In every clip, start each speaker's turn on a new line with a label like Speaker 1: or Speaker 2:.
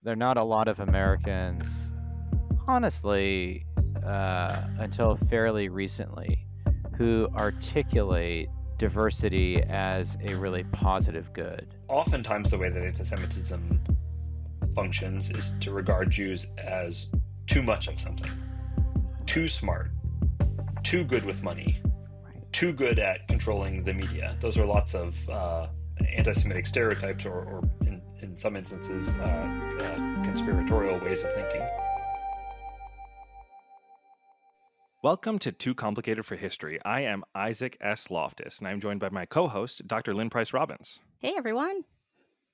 Speaker 1: there are not a lot of Americans, honestly, until fairly recently, who articulate diversity as a really positive good.
Speaker 2: Oftentimes, the way that anti-Semitism functions is to regard Jews as too much of something, too smart, too good with money, too good at controlling the media. Those are lots of anti-Semitic stereotypes, or in some instances, conspiratorial ways of thinking.
Speaker 3: Welcome to Too Complicated for History. I am Isaac S. Loftus, and I'm joined by my co-host, Dr. Lynn Robbins.
Speaker 4: Hey, everyone.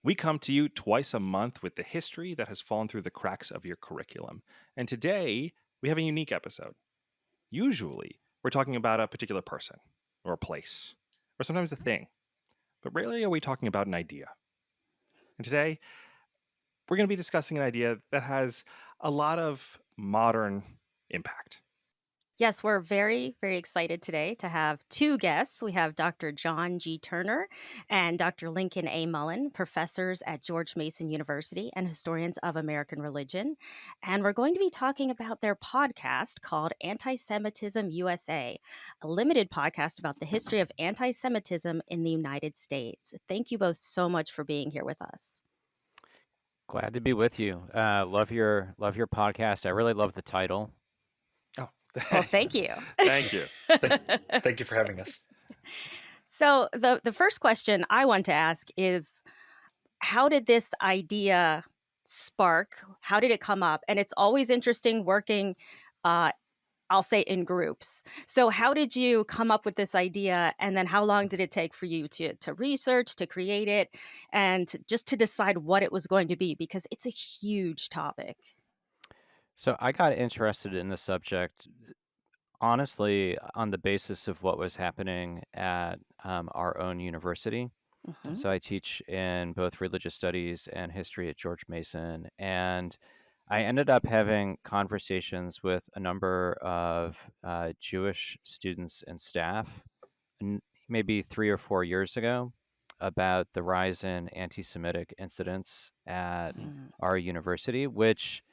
Speaker 3: We come to you twice a month with the history that has fallen through the cracks of your curriculum. And today, we have a unique episode. Usually, we're talking about a particular person, or a place, or sometimes a thing. But rarely are we talking about an idea. And today, we're going to be discussing an idea that has a lot of modern impact.
Speaker 4: Yes, we're very, very excited today to have two guests. We have Dr. John G. Turner and Dr. Lincoln A. Mullen, professors at George Mason University and historians of American religion. And we're going to be talking about their podcast called Antisemitism U.S.A, a limited podcast about the history of anti-Semitism in the United States. Thank you both so much for being here with us.
Speaker 1: Glad to be with you. Love your podcast. I really love the title.
Speaker 4: Well, thank you.
Speaker 3: Thank you.
Speaker 2: Thank you for having us.
Speaker 4: So the first question I want to ask is, how did this idea spark? How did it come up? And it's always interesting working, I'll say, in groups. So how did you come up with this idea? And then how long did it take for you to research, to create it, and just to decide what it was going to be? Because it's a huge topic.
Speaker 1: So I got interested in the subject, honestly, on the basis of what was happening at our own university.
Speaker 4: Mm-hmm.
Speaker 1: So I teach in both religious studies and history at George Mason. And I ended up having conversations with a number of Jewish students and staff, maybe 3 or 4 years ago, about the rise in anti-Semitic incidents at our university, which,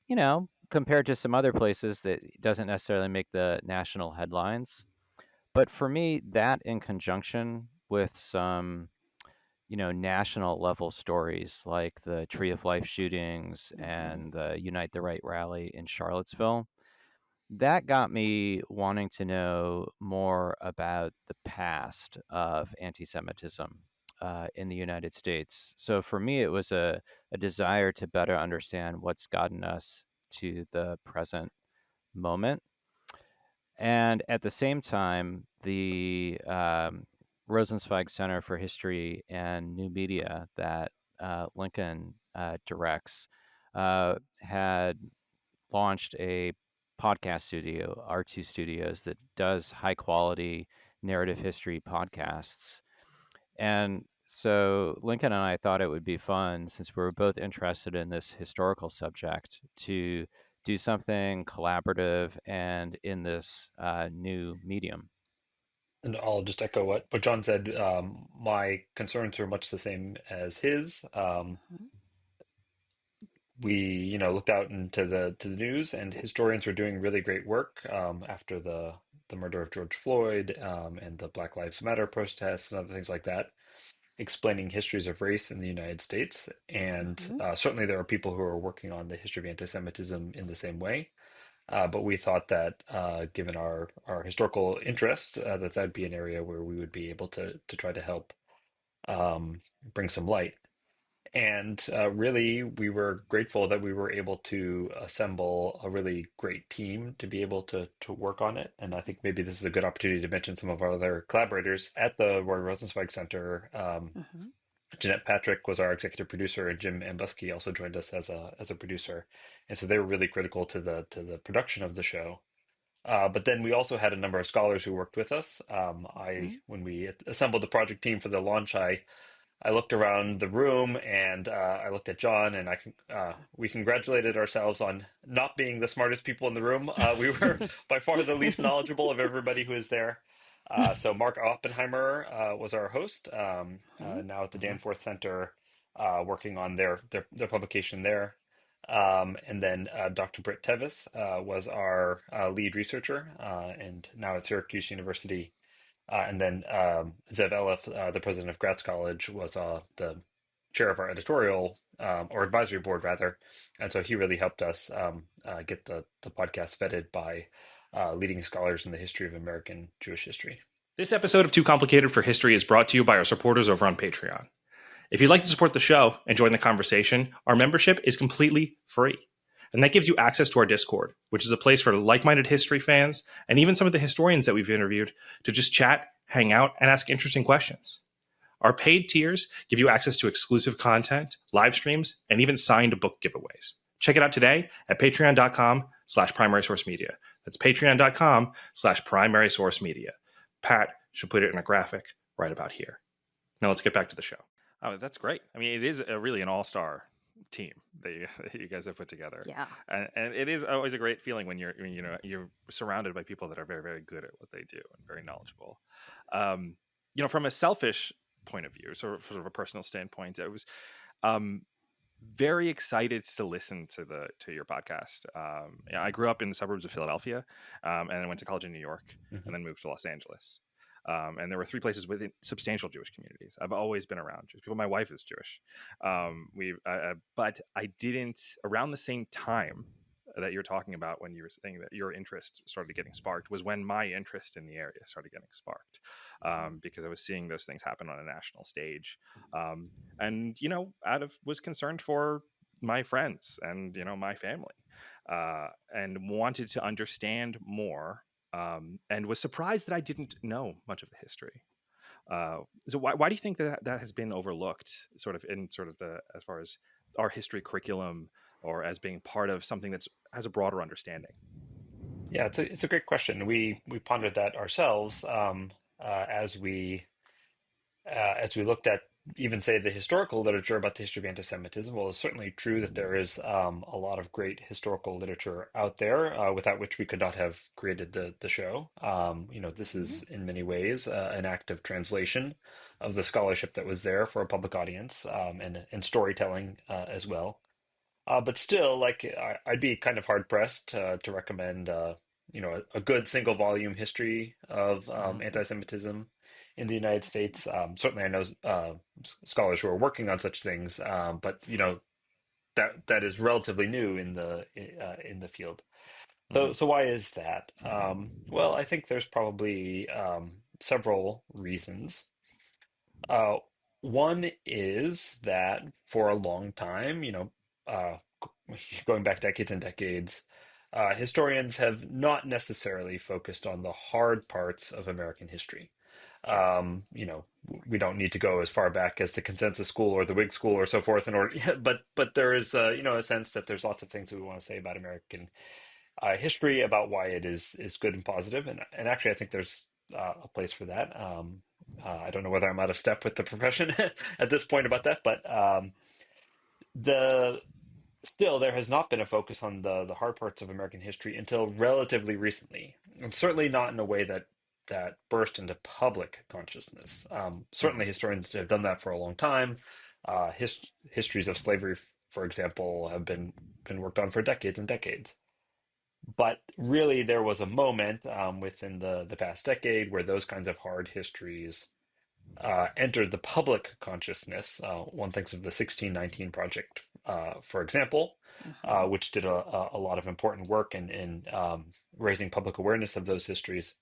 Speaker 1: you know, compared to some other places, that doesn't necessarily make the national headlines. But for me, that in conjunction with some, national level stories like the Tree of Life shootings and the Unite the Right rally in Charlottesville, that got me wanting to know more about the past of anti-Semitism in the United States. So for me, it was a desire to better understand what's gotten us to the present moment. And at the same time, the Rosenzweig Center for History and New Media that Lincoln directs had launched a podcast studio, R2 Studios, that does high quality narrative history podcasts. And so Lincoln and I thought it would be fun, since we were both interested in this historical subject, to do something collaborative and in this new medium.
Speaker 2: And I'll just echo what John said. My concerns are much the same as his. We looked out into the news, and historians were doing really great work after the murder of George Floyd, and the Black Lives Matter protests and other things like that, explaining histories of race in the United States. And certainly there are people who are working on the history of anti-Semitism in the same way. But we thought that given our historical interests, that that'd be an area where we would be able to try to help bring some light. And really, we were grateful that we were able to assemble a really great team to be able to work on it. And I think maybe this is a good opportunity to mention some of our other collaborators at the Roy Rosenzweig Center. Jeanette Patrick was our executive producer, and Jim Ambuski also joined us as a producer. And so they were really critical to the production of the show. But then we also had a number of scholars who worked with us. When we assembled the project team for the launch, I looked around the room, and I looked at John, and we congratulated ourselves on not being the smartest people in the room. We were by far the least knowledgeable of everybody who is there. So Mark Oppenheimer was our host, now at the Danforth Center. working on their publication there. And then Dr. Britt Tevis was our lead researcher, and now at Syracuse University. And then Zev Elef, the president of Gratz College, was the chair of our editorial or advisory board, rather. And so he really helped us get the podcast vetted by leading scholars in the history of American Jewish history.
Speaker 3: This episode of Too Complicated for History is brought to you by our supporters over on Patreon. If you'd like to support the show and join the conversation, our membership is completely free. And that gives you access to our Discord, which is a place for like-minded history fans and even some of the historians that we've interviewed to just chat, hang out, and ask interesting questions. Our paid tiers give you access to exclusive content, live streams, and even signed book giveaways. Check it out today at patreon.com/primary source media. That's patreon.com/primary source media. Pat should put it in a graphic right about here. Now let's get back to the show. Oh, that's great. I mean, it is really an all-star team that you guys have put together.
Speaker 4: Yeah.
Speaker 3: And it is always a great feeling when you're surrounded by people that are very, very good at what they do and very knowledgeable. From a selfish point of view, sort of a personal standpoint, I was very excited to listen to your podcast. I grew up in the suburbs of Philadelphia, and I went to college in New York, and then moved to Los Angeles. And there were 3 places with substantial Jewish communities. I've always been around Jewish people. My wife is Jewish. But I didn't, around the same time that you're talking about when you were saying that your interest started getting sparked, was when my interest in the area started getting sparked, because I was seeing those things happen on a national stage. And was concerned for my friends and, my family, and wanted to understand more. And was surprised that I didn't know much of the history. So why do you think that has been overlooked, sort of as far as our history curriculum, or as being part of something that has a broader understanding?
Speaker 2: Yeah, it's a great question. We pondered that ourselves as we looked at even say the historical literature about the history of anti-Semitism. Well, it's certainly true that there is a lot of great historical literature out there without which we could not have created the show. This is in many ways an act of translation of the scholarship that was there for a public audience, and storytelling as well. But still, like I'd be kind of hard pressed to recommend, a good single volume history of anti-Semitism in the United States. Certainly, I know scholars who are working on such things, but that is relatively new in the field. So why is that? Well, I think there's probably several reasons. Uh, One is that for a long time, uh, going back decades and decades, historians have not necessarily focused on the hard parts of American history.
Speaker 3: Sure.
Speaker 2: We don't need to go as far back as the Consensus School or the Whig School or so forth in order, but there is, a sense that there's lots of things that we want to say about American history, about why it is good and positive, and actually, I think there's a place for that. I don't know whether I'm out of step with the profession at this point about that, but the still there has not been a focus on the hard parts of American history until relatively recently, and certainly not in a way that burst into public consciousness. Certainly, historians have done that for a long time. Histories of slavery, for example, have been worked on for decades and decades. But really, there was a moment within the past decade where those kinds of hard histories entered the public consciousness. One thinks of the 1619 Project, for example, which did a lot of important work in raising public awareness of those histories.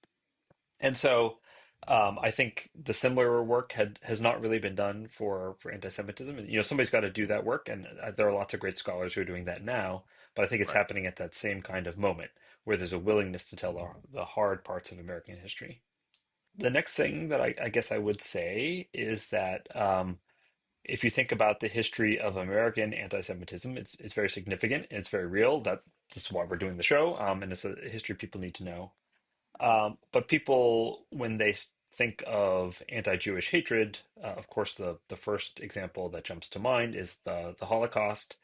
Speaker 2: And so I think the similar work has not really been done for anti-Semitism. Somebody's got to do that work, and there are lots of great scholars who are doing that now. But I think it's
Speaker 3: Right.
Speaker 2: happening at that same kind of moment where there's a willingness to tell the hard parts of American history. The next thing that I guess I would say is that if you think about the history of American anti-Semitism, it's very significant. It's very real. This is why we're doing the show, and it's a history people need to know. But people, when they think of anti-Jewish hatred, of course, the first example that jumps to mind is the Holocaust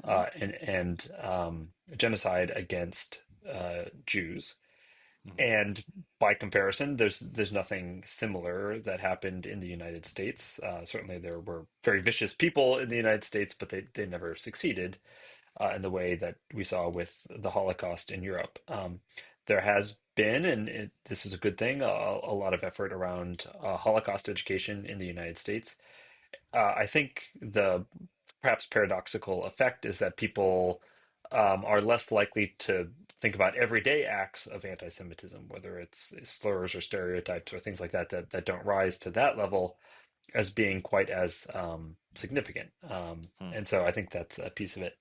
Speaker 2: and genocide against Jews. And by comparison, there's nothing similar that happened in the United States. Certainly, there were very vicious people in the United States, but they never succeeded in the way that we saw with the Holocaust in Europe. There has been, and this is a good thing, a lot of effort around Holocaust education in the United States. I think the perhaps paradoxical effect is that people are less likely to think about everyday acts of anti-Semitism, whether it's slurs or stereotypes or things like that that don't rise to that level as being quite as significant. And so I think that's a piece of it.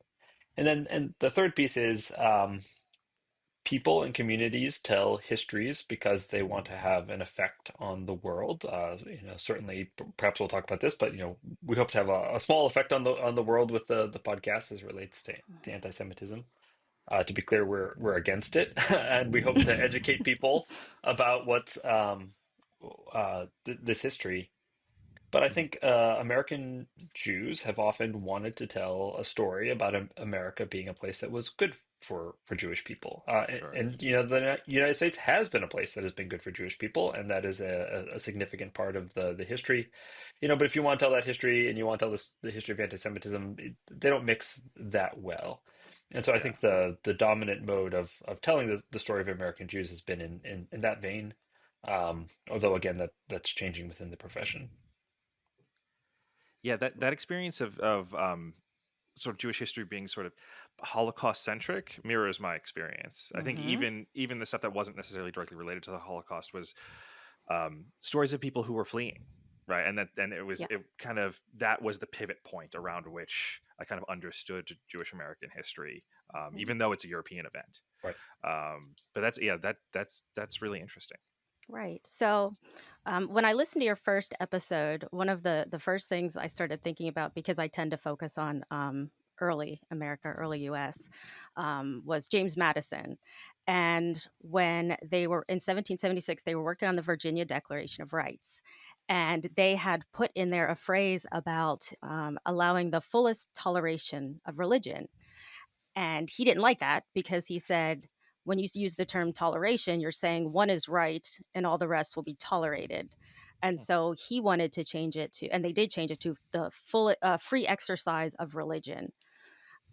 Speaker 2: And the third piece is people and communities tell histories because they want to have an effect on the world. Certainly, perhaps we'll talk about this, but we hope to have a small effect on the world with the podcast as it relates to anti-Semitism. To be clear, we're against it, and we hope to educate people about what's this history. But I think American Jews have often wanted to tell a story about America being a place that was good for Jewish people.
Speaker 3: Sure.
Speaker 2: And the United States has been a place that has been good for Jewish people, and that is a significant part of the history. But if you want to tell that history and you want to tell the history of anti-Semitism, they don't mix that well. And so I think the dominant mode of telling the story of American Jews has been in that vein. Although again, that's changing within the profession.
Speaker 3: Yeah, that experience of sort of Jewish history being sort of Holocaust centric mirrors my experience. I think even the stuff that wasn't necessarily directly related to the Holocaust was stories of people who were fleeing, right? And that was the pivot point around which I kind of understood Jewish American history, even though it's a European event.
Speaker 2: Right.
Speaker 3: But that's really interesting.
Speaker 4: Right. So when I listened to your first episode, one of the first things I started thinking about, because I tend to focus on early America, early US, was James Madison. And when they were in 1776, they were working on the Virginia Declaration of Rights. And they had put in there a phrase about allowing the fullest toleration of religion. And he didn't like that because he said, when you use the term toleration, you're saying one is right and all the rest will be tolerated. And so he wanted to change it to, and they did change it to the full free exercise of religion.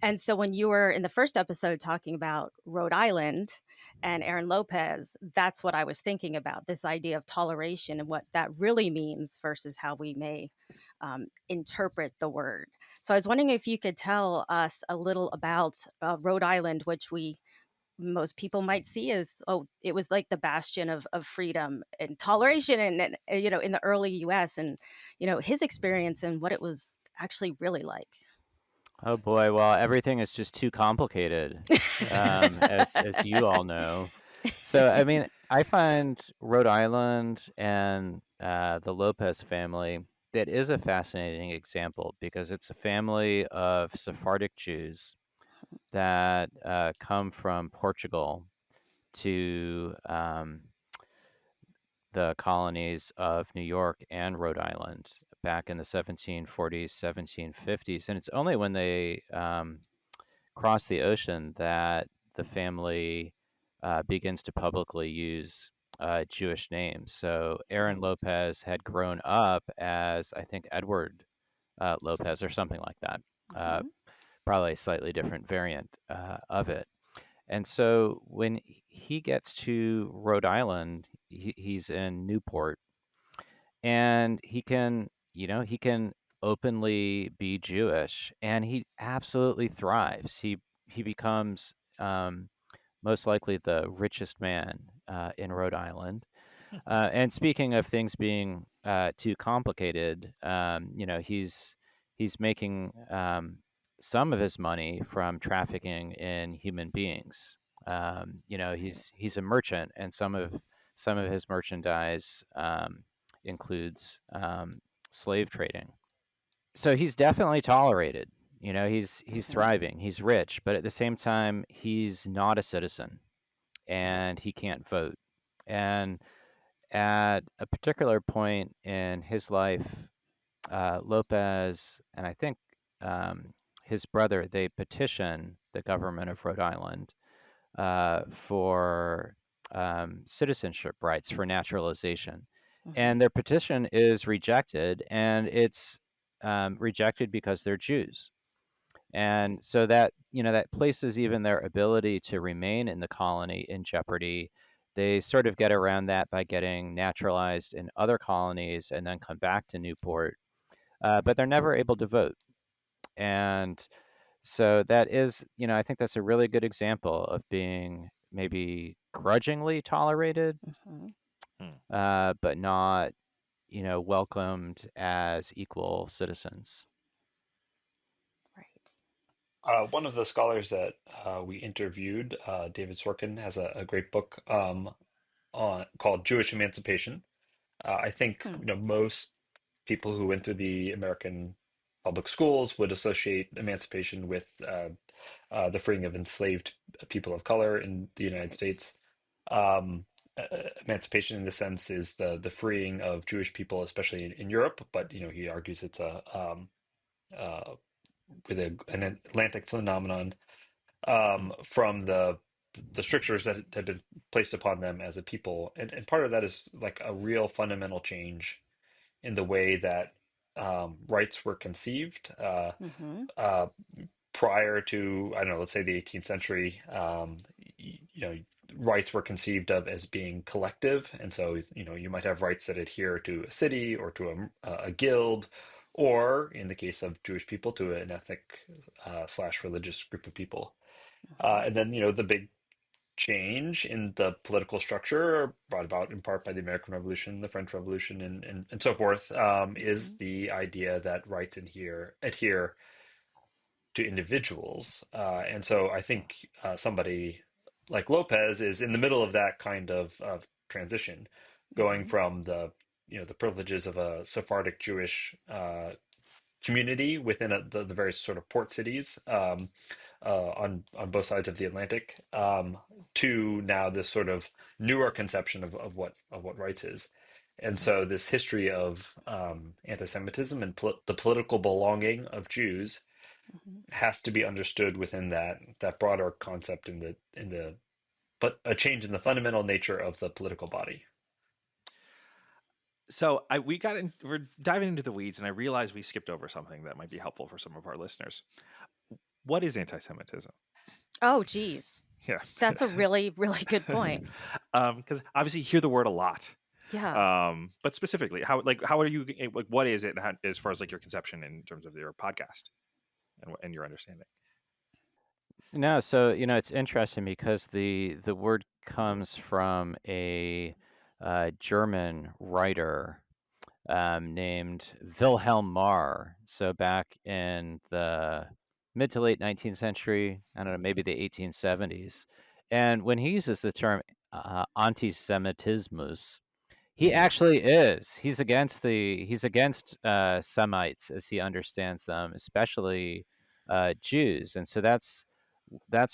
Speaker 4: And so when you were in the first episode talking about Rhode Island and Aaron Lopez, that's what I was thinking about, this idea of toleration and what that really means versus how we may interpret the word. So I was wondering if you could tell us a little about Rhode Island, which most people might see as, it was like the bastion of freedom and toleration and in the early US, and his experience and what it was actually really like.
Speaker 1: Oh boy, well, everything is just too complicated, as you all know. So, I mean, I find Rhode Island and the Lopez family, that is a fascinating example because it's a family of Sephardic Jews that come from Portugal to the colonies of New York and Rhode Island back in the 1740s, 1750s. And it's only when they cross the ocean that the family begins to publicly use Jewish names. So Aaron Lopez had grown up as, I think, Edward Lopez or something like that. Probably a slightly different variant of it. And so when he gets to Rhode Island, he's in Newport, and he can openly be Jewish, and he absolutely thrives. He becomes most likely the richest man in Rhode Island. And speaking of things being too complicated, he's making some of his money from trafficking in human beings. He's a merchant, and some of his merchandise includes slave trading. So he's definitely tolerated. He's thriving. He's rich, but at the same time, he's not a citizen, and he can't vote. And at a particular point in his life, Lopez and I think his brother, they petition the government of Rhode Island for citizenship rights for naturalization.
Speaker 4: Mm-hmm.
Speaker 1: And their petition is rejected, and it's rejected because they're Jews. And so that, that places even their ability to remain in the colony in jeopardy. They sort of get around that by getting naturalized in other colonies and then come back to Newport, but they're never able to vote. And so that is, I think that's a really good example of being maybe grudgingly tolerated,
Speaker 4: Mm-hmm.
Speaker 1: but not, welcomed as equal citizens.
Speaker 4: Right.
Speaker 2: One of the scholars that we interviewed, David Sorkin, has a great book called Jewish Emancipation. I think
Speaker 4: Hmm.
Speaker 2: most people who went through the American public schools would associate emancipation with the freeing of enslaved people of color in the United
Speaker 4: Right.
Speaker 2: States. Um, Emancipation, in the sense, is the freeing of Jewish people, especially in Europe. But he argues it's uh, an Atlantic phenomenon from the strictures that had been placed upon them as a people, and part of that is like a real fundamental change in the way that rights were conceived.
Speaker 4: Mm-hmm.
Speaker 2: Uh, Prior to, I don't know, let's say the 18th century, rights were conceived of as being collective, and so you might have rights that adhere to a city or to a guild, or in the case of Jewish people, to an ethnic slash religious group of people.
Speaker 4: Mm-hmm.
Speaker 2: And then the big change in the political structure, brought about in part by the American Revolution, the French Revolution, and so forth, is
Speaker 4: Mm-hmm.
Speaker 2: the idea that rights adhere to individuals. And so I think somebody like Lopez is in the middle of that kind of transition, going
Speaker 4: Mm-hmm.
Speaker 2: from the privileges of a Sephardic Jewish community within the various sort of port cities, on both sides of the Atlantic, to now this sort of newer conception of what rights is. And so this history of anti-Semitism and the political belonging of Jews
Speaker 4: Mm-hmm.
Speaker 2: has to be understood within that broader concept but a change in the fundamental nature of the political body.
Speaker 3: So we're diving into the weeds, and I realized we skipped over something that might be helpful for some of our listeners. What is anti-Semitism?
Speaker 4: Oh, geez.
Speaker 3: Yeah,
Speaker 4: That's a really, really good point.
Speaker 3: Because obviously you hear the word a lot,
Speaker 4: Yeah.
Speaker 3: but specifically, how are you? Like, what is it, and as far as like your conception in terms of your podcast and your understanding?
Speaker 1: No, so it's interesting because the word comes from a German writer named Wilhelm Marr. So back in the mid to late 19th century, I don't know, maybe the 1870s, and when he uses the term antisemitismus, he actually is. He's against Semites as he understands them, especially Jews, and so that's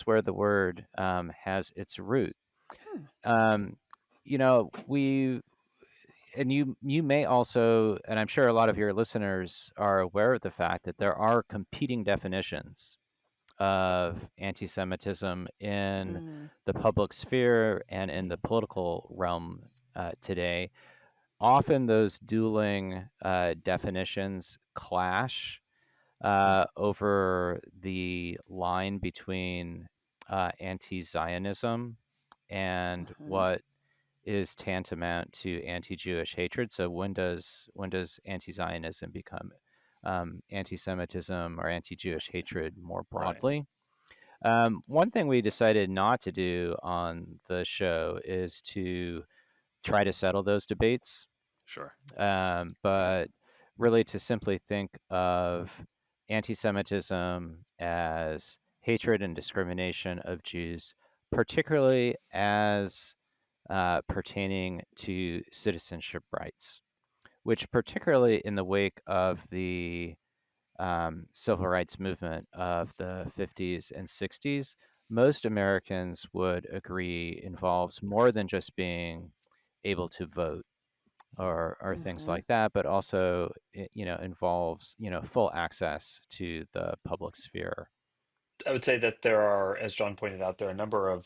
Speaker 1: where the word has its root.
Speaker 4: Hmm.
Speaker 1: Um, we and you may also, and I'm sure a lot of your listeners are aware of the fact that there are competing definitions of anti-Semitism in
Speaker 4: Mm.
Speaker 1: the public sphere and in the political realm today. Often those dueling definitions clash over the line between anti-Zionism and
Speaker 4: Mm-hmm.
Speaker 1: what is tantamount to anti-Jewish hatred. So when does anti-Zionism become anti-Semitism or anti-Jewish hatred more
Speaker 3: Right.
Speaker 1: broadly? One thing we decided not to do on the show is to try to settle those debates,
Speaker 3: Sure.
Speaker 1: but really to simply think of anti-Semitism as hatred and discrimination of Jews, particularly as pertaining to citizenship rights, which, particularly in the wake of the civil rights movement of the 50s and 60s, most Americans would agree involves more than just being able to vote or things
Speaker 4: Mm-hmm.
Speaker 1: like that, but also involves full access to the public sphere.
Speaker 2: I would say that there are, as John pointed out, there are a number of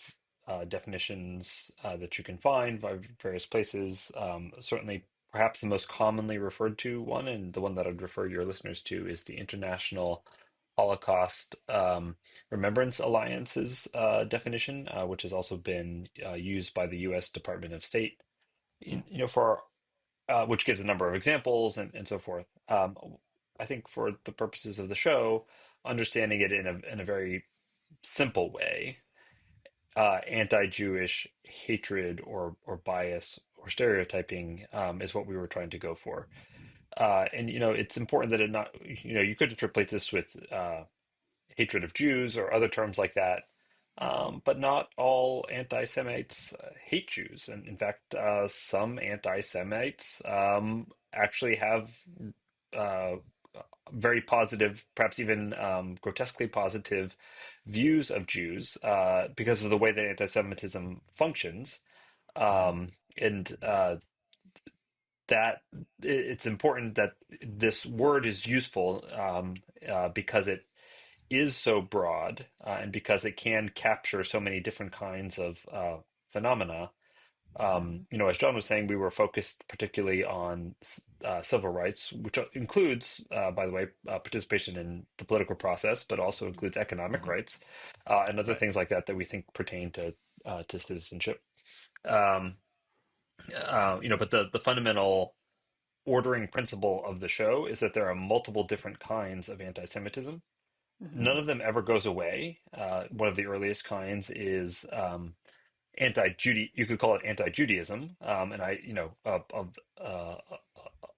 Speaker 2: definitions that you can find by various places. Certainly, perhaps the most commonly referred to one, and the one that I'd refer your listeners to, is the International Holocaust Remembrance Alliance's definition, which has also been used by the U.S. Department of State, for which gives a number of examples and so forth. I think for the purposes of the show, understanding it in a very simple way, anti-Jewish hatred or bias or stereotyping is what we were trying to go for. And it's important that it not you could interpolate this with hatred of Jews or other terms like that. But not all anti-Semites hate Jews, and in fact, some anti-Semites actually have uh, very positive, perhaps even grotesquely positive views of Jews because of the way that anti-Semitism functions. And that it's important that this word is useful because it is so broad and because it can capture so many different kinds of phenomena. As John was saying, we were focused particularly on civil rights, which includes, by the way, participation in the political process, but also includes economic rights and other
Speaker 3: Right.
Speaker 2: things like that we think pertain to citizenship. Um, but the fundamental ordering principle of the show is that there are multiple different kinds of anti-Semitism. None of them ever goes away. One of the earliest kinds is anti-Judy. You could call it anti-Judaism, and uh,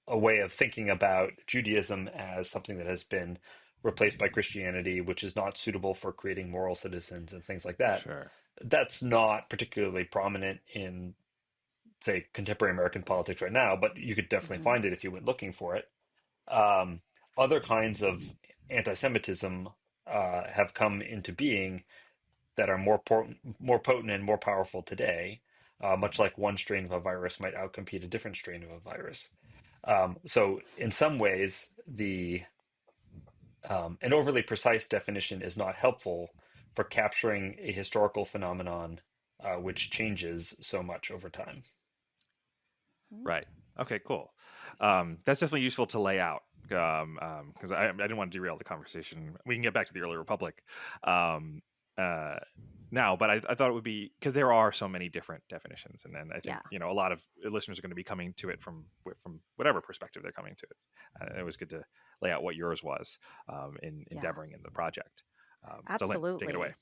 Speaker 2: a way of thinking about Judaism as something that has been replaced by Christianity, which is not suitable for creating moral citizens and things like that.
Speaker 3: Sure.
Speaker 2: That's not particularly prominent in, say, contemporary American politics right now, but you could definitely find it if you went looking for it. Um, Other kinds of anti-Semitism have come into being that are more potent and more powerful today, much like one strain of a virus might outcompete a different strain of a virus. So, in some ways, the an overly precise definition is not helpful for capturing a historical phenomenon which changes so much over time.
Speaker 3: Right. Okay, cool. That's definitely useful to lay out because I didn't want to derail the conversation. We can get back to the early republic um, uh, now, but I thought it would be because there are so many different definitions, and then I think a lot of listeners are going to be coming to it from whatever perspective they're coming to it. It was good to lay out what yours was in endeavoring in the project. So Lynn, take it away.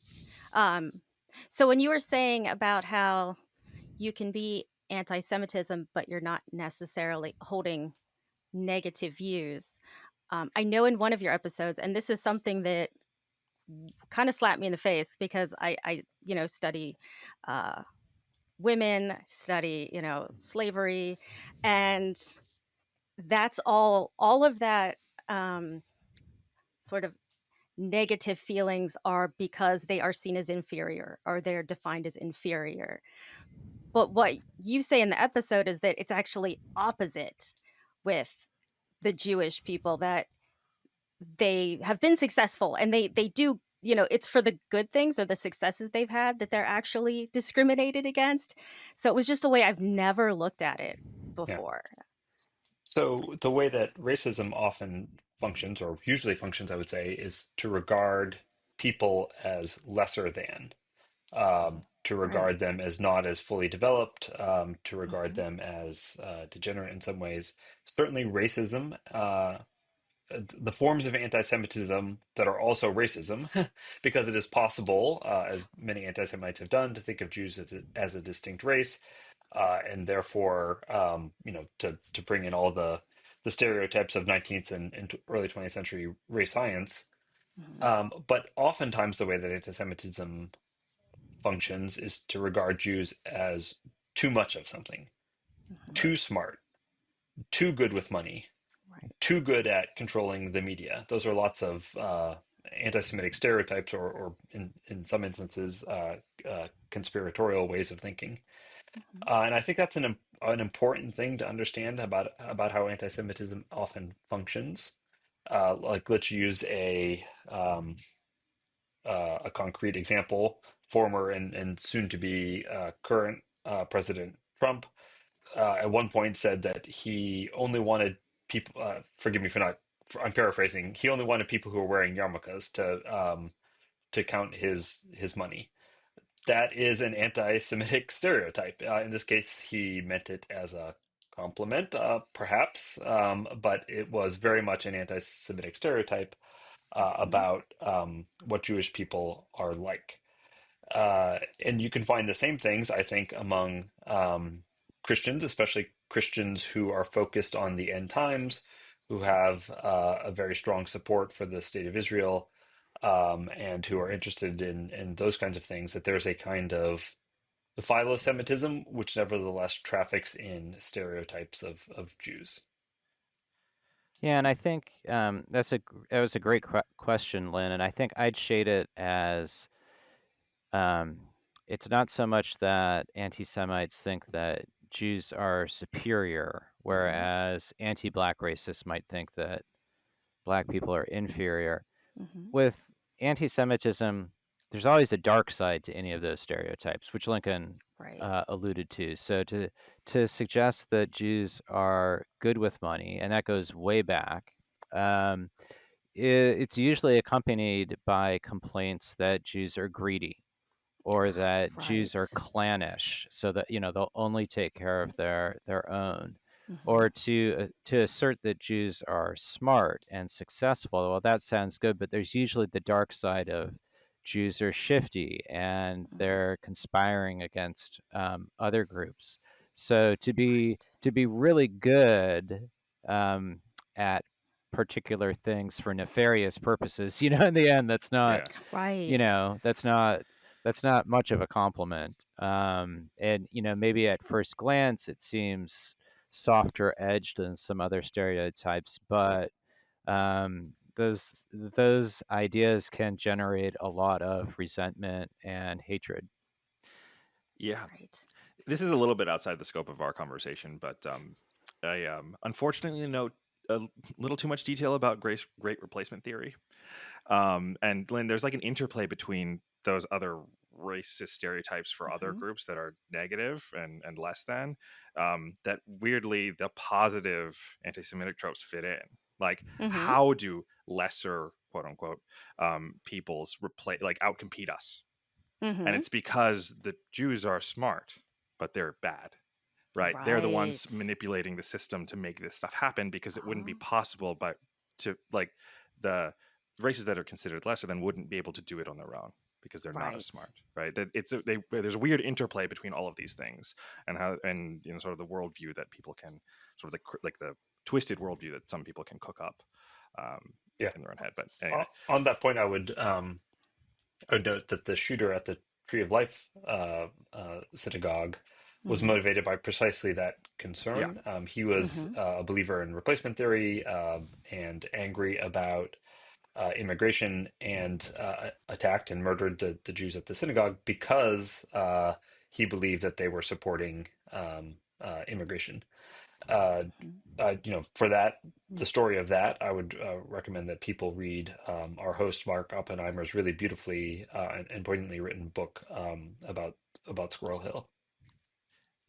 Speaker 4: Absolutely. So when you were saying about how you can be anti-Semitism, but you're not necessarily holding negative views, I know in one of your episodes, and this is something that kind of slapped me in the face because I study women, study, slavery, and that's all of that sort of negative feelings are because they are seen as inferior or they're defined as inferior. But what you say in the episode is that it's actually opposite with the Jewish people, that they have been successful and they do, it's for the good things or the successes they've had that they're actually discriminated against. So it was just a way I've never looked at it
Speaker 2: Yeah.
Speaker 4: before.
Speaker 2: So the way that racism often functions, or usually functions, I would say, is to regard people as lesser than, to
Speaker 4: Right.
Speaker 2: regard them as not as fully developed, to regard
Speaker 4: Mhm.
Speaker 2: them as degenerate in some ways. Certainly, racism, the forms of anti-Semitism that are also racism, because it is possible, as many anti-Semites have done, to think of Jews as a distinct race, and therefore, to bring in all the stereotypes of 19th and early 20th century race science.
Speaker 4: Mhm.
Speaker 2: But oftentimes, the way that anti-Semitism functions is to regard Jews as too much of something,
Speaker 4: Mhm.
Speaker 3: Right.
Speaker 2: too smart, too good with money,
Speaker 4: Right.
Speaker 2: too good at controlling the media. Those are lots of anti-Semitic stereotypes, or in some instances, conspiratorial ways of thinking.
Speaker 4: Mhm.
Speaker 2: And I think that's an important thing to understand about how anti-Semitism often functions. Like, let's use a concrete example. Former and soon to be current President Trump at one point said that he only wanted people. Forgive me for not. I'm paraphrasing. He only wanted people who were wearing yarmulkes to count his money. That is an anti-Semitic stereotype. In this case, he meant it as a compliment, perhaps, but it was very much an anti-Semitic stereotype about what Jewish people are like. And you can find the same things, I think, among Christians, especially Christians who are focused on the end times, who have a very strong support for the state of Israel, and who are interested in those kinds of things, that there's a kind of the philo-Semitism, which nevertheless traffics in stereotypes of Jews.
Speaker 1: Yeah, and I think that was a great question, Lynn. And I think I'd shade it as it's not so much that anti-Semites think that Jews are superior, whereas anti-Black racists might think that Black people are inferior. With anti-Semitism, there's always a dark side to any of those stereotypes, which Lincoln
Speaker 4: Right.
Speaker 1: alluded to. So to suggest that Jews are good with money, and that goes way back, it's usually accompanied by complaints that Jews are greedy or that Jews are
Speaker 4: Right.
Speaker 1: clannish, so that they'll only take care of their own,
Speaker 4: Mhm.
Speaker 1: or to assert that Jews are smart and successful. Well, that sounds good, but there's usually the dark side of Jews are shifty and they're conspiring against other groups. So
Speaker 4: Right.
Speaker 1: to be really good at particular things for nefarious purposes, in the end, that's not,
Speaker 3: Yeah.
Speaker 4: Right.
Speaker 1: that's not much of a compliment. And maybe at first glance it seems softer edged than some other stereotypes, but those ideas can generate a lot of resentment and hatred.
Speaker 3: Yeah.
Speaker 4: Right.
Speaker 3: This is a little bit outside the scope of our conversation, but I unfortunately know a little too much detail about great replacement theory. And Lynn, there's like an interplay between those other racist stereotypes for other groups that are negative and less than, that weirdly the positive anti-Semitic tropes fit in. Like, how do lesser quote unquote peoples outcompete us? And it's because the Jews are smart, but they're bad. Right? They're the ones
Speaker 4: Right.
Speaker 3: manipulating the system to make this stuff happen, because it wouldn't be
Speaker 4: Uh-huh.
Speaker 3: possible, but to like the races that are considered lesser than wouldn't be able to do it on their own because they're not as
Speaker 4: Right.
Speaker 3: smart, right? That there's a weird interplay between all of these things, and sort of the worldview that people can sort of the twisted worldview that some people can cook up
Speaker 2: Yeah.
Speaker 3: in their own head. But anyway,
Speaker 2: On that point, I would note that the shooter at the Tree of Life synagogue was motivated by precisely that
Speaker 3: yeah,
Speaker 2: concern. He was a believer in replacement theory and angry about immigration, and attacked and murdered the Jews at the synagogue because he believed that they were supporting immigration. Uh, for that, the story of that, I would recommend that people read our host Mark Oppenheimer's really beautifully and poignantly written book about Squirrel Hill.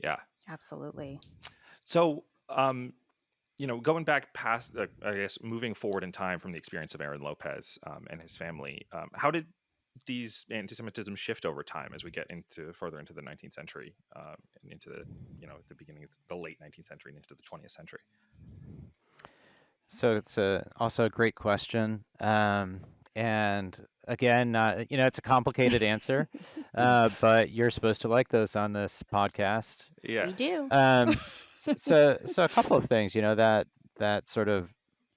Speaker 3: yeah.
Speaker 4: Absolutely.
Speaker 3: So, going back past, I guess, moving forward in time from the experience of Aaron Lopez and his family, how did these anti-Semitism shift over time as we get further into the 19th century and into the beginning of the late 19th century and into the 20th century?
Speaker 1: So it's also a great question. And again, it's a complicated answer, but you're supposed to like those on this podcast.
Speaker 3: Yeah.
Speaker 4: We do.
Speaker 1: So a couple of things, that sort of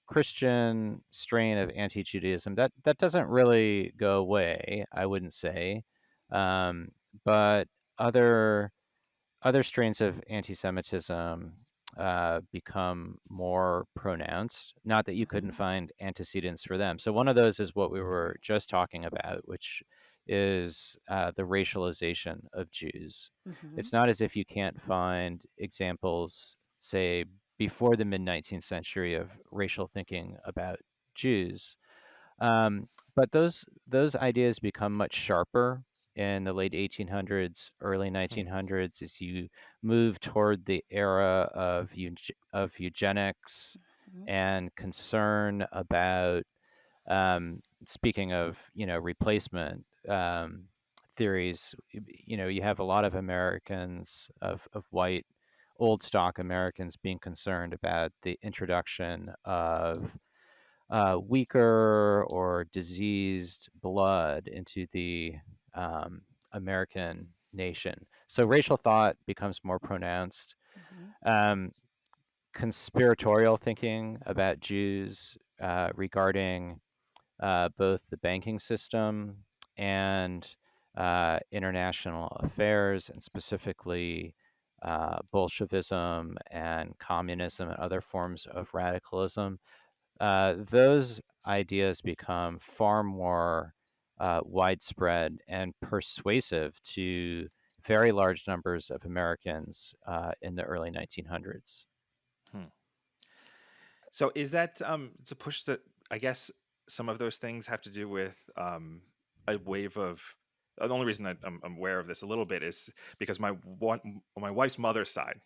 Speaker 1: Christian strain of anti-Judaism that doesn't really go away, I wouldn't say, but other strains of anti-Semitism become more pronounced. Not that you couldn't find antecedents for them. So one of those is what we were just talking about, which is the racialization of Jews. It's not as if you can't find examples, say, before the mid 19th century of racial thinking about Jews. but those ideas become much sharper in the late 1800s, early
Speaker 3: Hmm.
Speaker 1: 1900s as you move toward the era of eugenics
Speaker 4: Mhm.
Speaker 1: and concern about speaking of replacement theories. You have a lot of Americans of white old stock Americans being concerned about the introduction of weaker or diseased blood into the um, American nation. So racial thought becomes more pronounced.
Speaker 4: Mhm.
Speaker 1: Um, Conspiratorial thinking about Jews regarding both the banking system and international affairs, and specifically Bolshevism and communism and other forms of radicalism. Those ideas become far more widespread and persuasive to very large numbers of Americans in the early 1900s.
Speaker 3: Hmm. So is that to push that? I guess some of those things have to do with a wave of. The only reason I'm aware of this a little bit is because my wife's mother's side,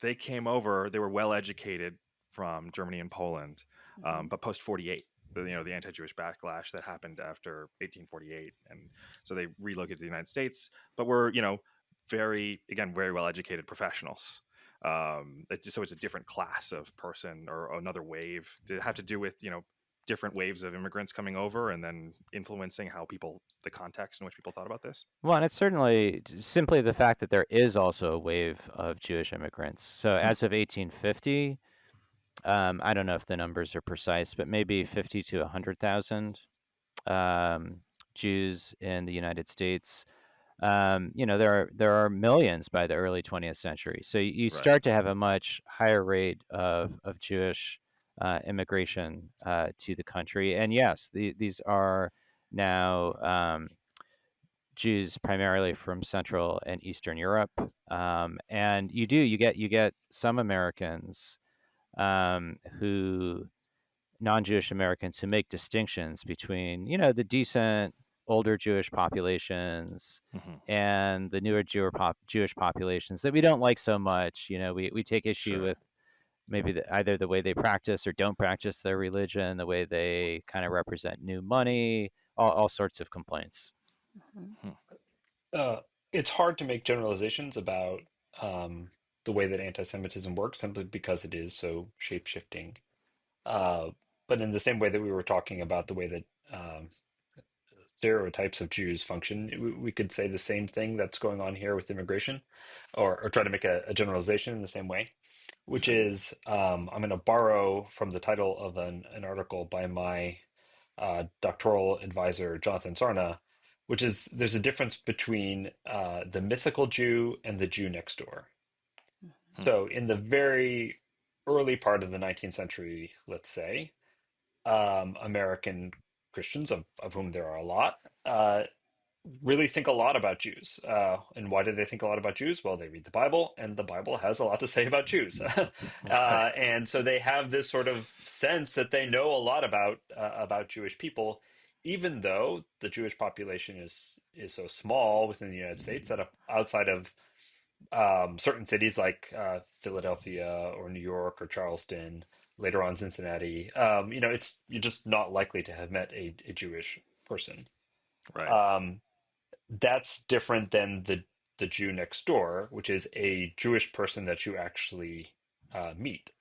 Speaker 3: they came over. They were well educated from Germany and Poland,
Speaker 4: Mhm.
Speaker 3: but post 48, the anti-Jewish backlash that happened after 1848, and so they relocated to the United States. But were very well educated professionals. So it's a different class of person or another wave. Did it have to do with different waves of immigrants coming over and then influencing the context in which people thought about this?
Speaker 1: Well, and it's certainly simply the fact that there is also a wave of Jewish immigrants. So
Speaker 3: Hmm.
Speaker 1: as of 1850, I don't know if the numbers are precise, but maybe 50 to 100,000 um, Jews in the United States. There are millions by the early 20th century. So you
Speaker 3: Right.
Speaker 1: start to have a much higher rate of Jewish immigration to the country. And yes, these are now Jews primarily from Central and Eastern Europe. And you get some Americans who non-Jewish Americans who make distinctions between, the decent older Jewish populations
Speaker 3: Hmm.
Speaker 1: and the newer Jewish populations that we don't like so much. We take issue
Speaker 3: Sure.
Speaker 1: with maybe either the way they practice or don't practice their religion, the way they kind of represent new money, all sorts of complaints.
Speaker 4: Mhm.
Speaker 3: Hmm.
Speaker 2: Uh, it's hard to make generalizations about um, the way that anti-Semitism works simply because it is so shape-shifting. Uh, but in the same way that we were talking about the way that stereotypes of Jews function, we could say the same thing that's going on here with immigration, or try to make a generalization in the same way, which
Speaker 3: Sure.
Speaker 2: is I'm going to borrow from the title of an article by my doctoral advisor, Jonathan Sarna, which is there's a difference between the mythical Jew and the Jew next door.
Speaker 3: Hmm.
Speaker 2: So in the very early part of the 19th century, let's say, American Christians, of whom there are a lot, really think a lot about Jews. And why do they think a lot about Jews? Well, they read the Bible, and the Bible has a lot to say about Jews.
Speaker 3: Right.
Speaker 2: And so they have this sort of sense that they know a lot about Jewish people, even though the Jewish population is so small within the United States that outside of certain cities like Philadelphia or New York or Charleston, later on Cincinnati, you're just not likely to have met a Jewish person.
Speaker 3: Right.
Speaker 2: Um, that's different than the Jew next door, which is a Jewish person that you actually meet.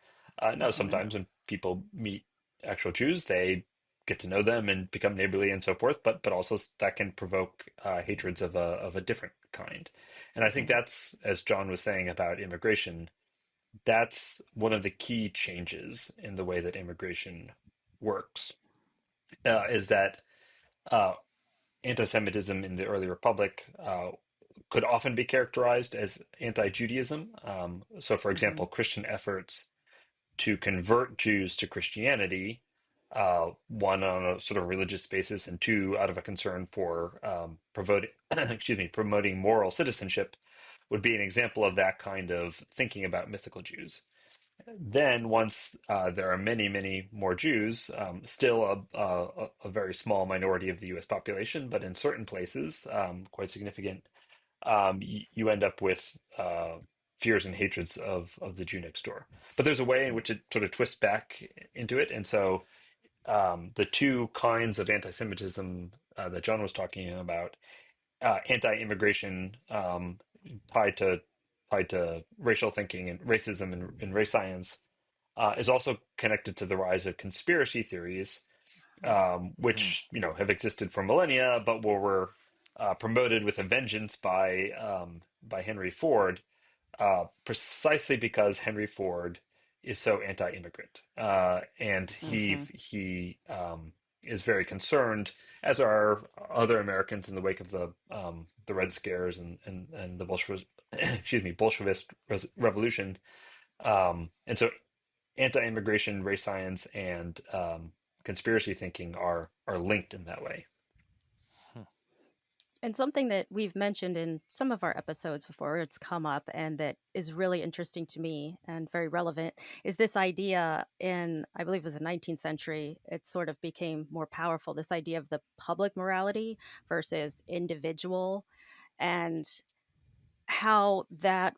Speaker 2: Now,
Speaker 4: Mhm.
Speaker 2: sometimes when people meet actual Jews, they get to know them and become neighborly and so forth, but also that can provoke hatreds of a different kind. And I think
Speaker 4: Mhm.
Speaker 2: that's, as John was saying about immigration, that's one of the key changes in the way that immigration works, is that uh, anti-Semitism in the early republic could often be characterized as anti-Judaism. So, for example,
Speaker 4: Mhm.
Speaker 2: Christian efforts to convert Jews to Christianity, one on a sort of religious basis, and two out of a concern for promoting, excuse me, promoting moral citizenship, would be an example of that kind of thinking about mythical Jews. Then once there are many, many more Jews, still a very small minority of the U.S. population, but in certain places, quite significant, you end up with fears and hatreds of the Jew next door. But there's a way in which it sort of twists back into it. And so the two kinds of anti-Semitism that John was talking about, anti-immigration tied to racial thinking and racism and race science, is also connected to the rise of conspiracy theories, which have existed for millennia, but were promoted with a vengeance by Henry Ford, precisely because Henry Ford is so anti-immigrant, and he is very concerned, as are other Americans in the wake of the Red Scares and the Bolshevist revolution, and so anti-immigration, race science, and conspiracy thinking are linked in that way.
Speaker 4: And something that we've mentioned in some of our episodes before, it's come up and that is really interesting to me and very relevant, is this idea in, I believe it was the 19th century, it sort of became more powerful, this idea of the public morality versus individual, and how that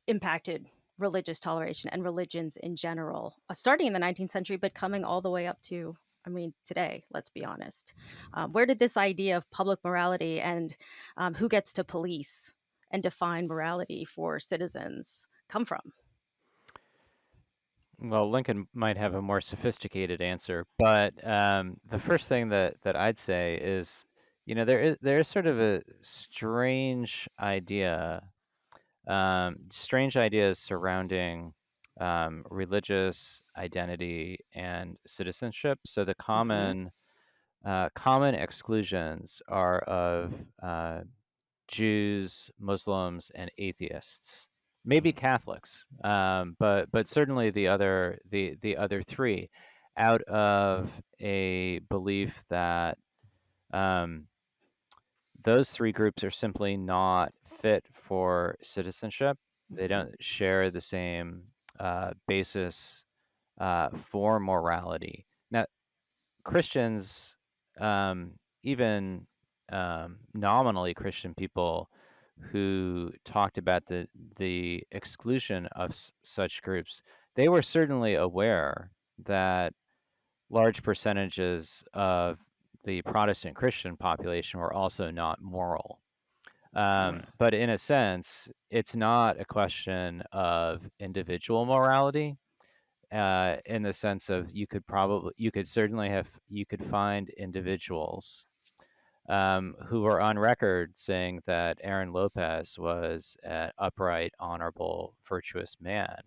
Speaker 4: impacted religious toleration and religions in general, starting in the 19th century, but coming all the way up to, I mean, today, let's be honest. Where did this idea of public morality and who gets to police and define morality for citizens come from?
Speaker 1: Well, Lincoln might have a more sophisticated answer, but the first thing that I'd say is, there is sort of a strange ideas surrounding religious identity and citizenship. So the common exclusions are of Jews, Muslims, and atheists. Maybe Catholics, but certainly the other three, out of a belief that um, those three groups are simply not fit for citizenship. They don't share the same basis for morality. Now, Christians, even nominally Christian people who talked about the exclusion of such groups, they were certainly aware that large percentages of the Protestant Christian population were also not moral. But in a sense, it's not a question of individual morality, in the sense of you could find individuals who were on record saying that Aaron Lopez was an upright, honorable, virtuous man,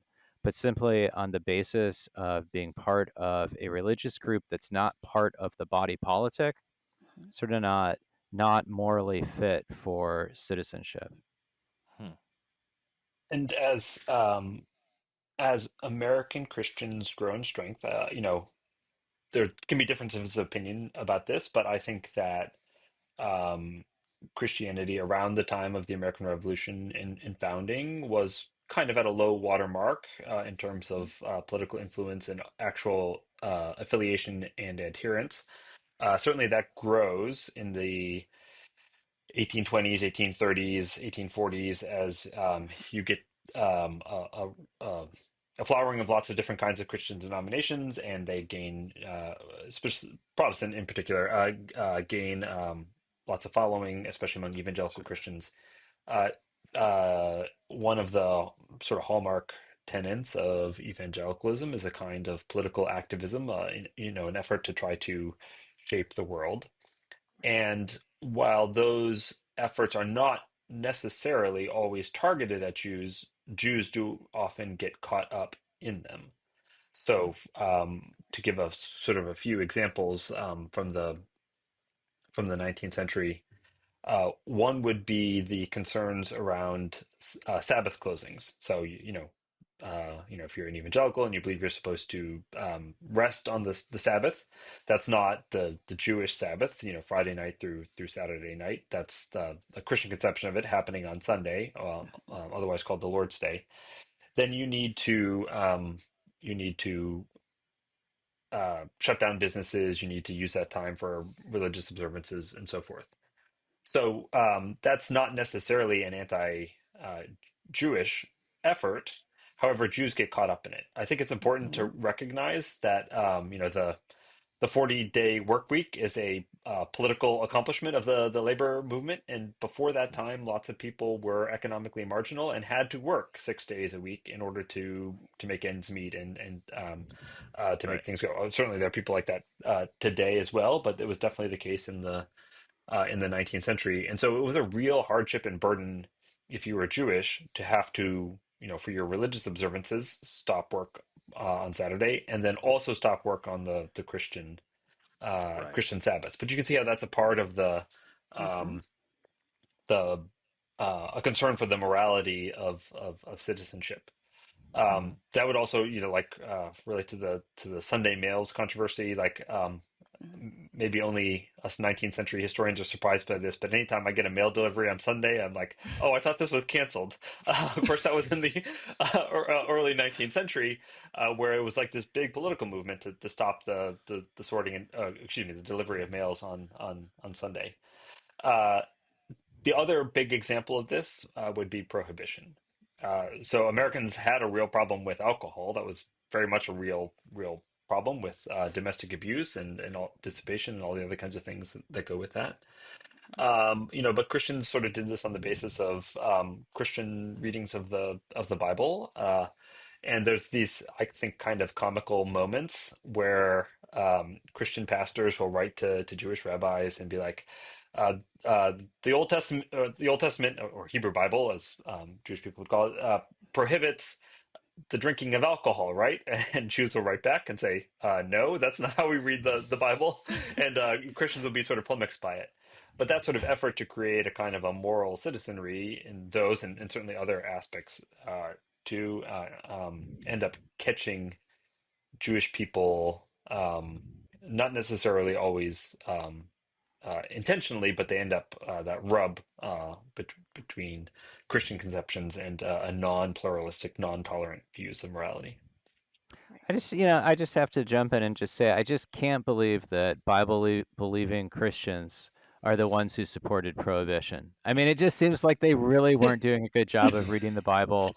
Speaker 1: but simply on the basis of being part of a religious group that's not part of the body politic, sort of not morally fit for citizenship.
Speaker 2: And as American Christians grow in strength, there can be differences of opinion about this, but I think that um, Christianity around the time of the American Revolution and founding was kind of at a low water mark in terms of political influence and actual affiliation and adherence. Certainly that grows in the 1820s, 1830s, 1840s as you get um, a, a, a flowering of lots of different kinds of Christian denominations, and they gain, Protestant in particular, gain lots of following, especially among evangelical Christians. Uh, One of the sort of hallmark tenets of evangelicalism is a kind of political activism, an effort to try to shape the world. And while those efforts are not necessarily always targeted at Jews, Jews do often get caught up in them. So, to give a sort of a few examples from the 19th century, one would be the concerns around Sabbath closings. So, if you're an evangelical and you believe you're supposed to rest on the Sabbath, that's not the Jewish Sabbath. Friday night through Saturday night. That's a Christian conception of it happening on Sunday, otherwise called the Lord's Day. then you need to shut down businesses. You need to use that time for religious observances and so forth. So that's not necessarily an anti-Jewish effort. However, Jews get caught up in it. I think it's important to recognize that the 40-day work week is a political accomplishment of the labor movement, and before that time, lots of people were economically marginal and had to work 6 days a week in order to make ends meet and to make
Speaker 3: Right.
Speaker 2: things go. Certainly, there are people like that today as well, but it was definitely the case in the 19th century. And so it was a real hardship and burden if you were Jewish to have to, for your religious observances, stop work on Saturday and then also stop work on the Christian
Speaker 3: Right.
Speaker 2: Christian Sabbath. But you can see how that's a part of um, the a concern for the morality of citizenship. That would also, relate to the Sunday mails controversy. Maybe only us 19th century historians are surprised by this, but anytime I get a mail delivery on Sunday, I'm like, oh, I thought this was canceled. Of course, that was in the early 19th century, where it was like this big political movement to stop the sorting and the delivery of mails on Sunday. Uh, the other big example of this would be prohibition. So Americans had a real problem with alcohol. That was very much a real problem with domestic abuse and all dissipation and all the other kinds of things that go with that. But Christians sort of did this on the basis of Christian readings of the Bible. And there's these, I think, kind of comical moments where Christian pastors will write to Jewish rabbis and be like, the Old Testament, or Hebrew Bible, as Jewish people would call it, prohibits the drinking of alcohol, right? And Jews will write back and say, no, that's not how we read the Bible. And Christians will be sort of flummoxed by it. But that sort of effort to create a kind of a moral citizenry in those and certainly other aspects to end up catching Jewish people, not necessarily always intentionally, but they end up that rub between Christian conceptions and a non-pluralistic, non-tolerant views of morality.
Speaker 1: I just have to jump in and just say, I just can't believe that Bible-believing Christians are the ones who supported prohibition. I mean, it just seems like they really weren't doing a good job of reading the Bible.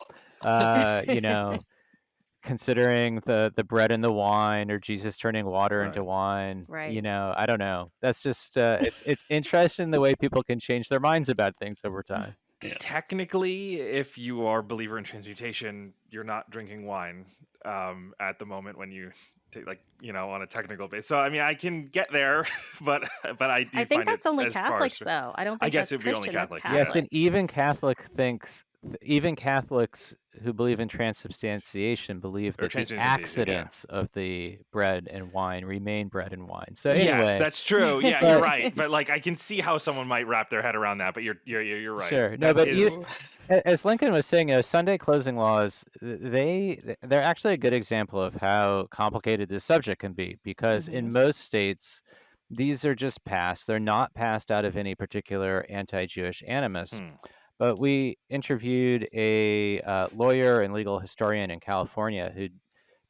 Speaker 1: Considering the bread and the wine, or Jesus turning water into wine.
Speaker 4: Right.
Speaker 1: I don't know. That's just it's interesting the way people can change their minds about things over time.
Speaker 2: Yeah.
Speaker 3: Technically, if you are a believer in transmutation, you're not drinking wine at the moment when you take, on a technical basis. So I mean, I can get there, but I do.
Speaker 4: I think
Speaker 3: find
Speaker 4: that's
Speaker 3: it
Speaker 4: only
Speaker 3: as far
Speaker 4: Catholics,
Speaker 3: as,
Speaker 4: though. I don't
Speaker 3: I
Speaker 4: think
Speaker 3: guess
Speaker 4: that's
Speaker 3: it'd be only
Speaker 4: Christian. That's
Speaker 3: Catholics.
Speaker 4: Catholic.
Speaker 1: Yes, and even Catholics who believe in transubstantiation believe
Speaker 3: Or
Speaker 1: that the
Speaker 3: transmutation, yeah.
Speaker 1: accidents of the bread and wine remain bread and wine. So
Speaker 3: Yes,
Speaker 1: anyway,
Speaker 3: that's true. Yeah,
Speaker 1: But-
Speaker 3: you're right. But I can see how someone might wrap their head around that. But you're right.
Speaker 1: Sure. No,
Speaker 3: That
Speaker 1: but
Speaker 3: is-
Speaker 1: as Lincoln was saying, Sunday closing laws, they're actually a good example of how complicated this subject can be, because in most states, these are just passed. They're not passed out of any particular anti-Jewish animus. But we interviewed a lawyer and legal historian in California who'd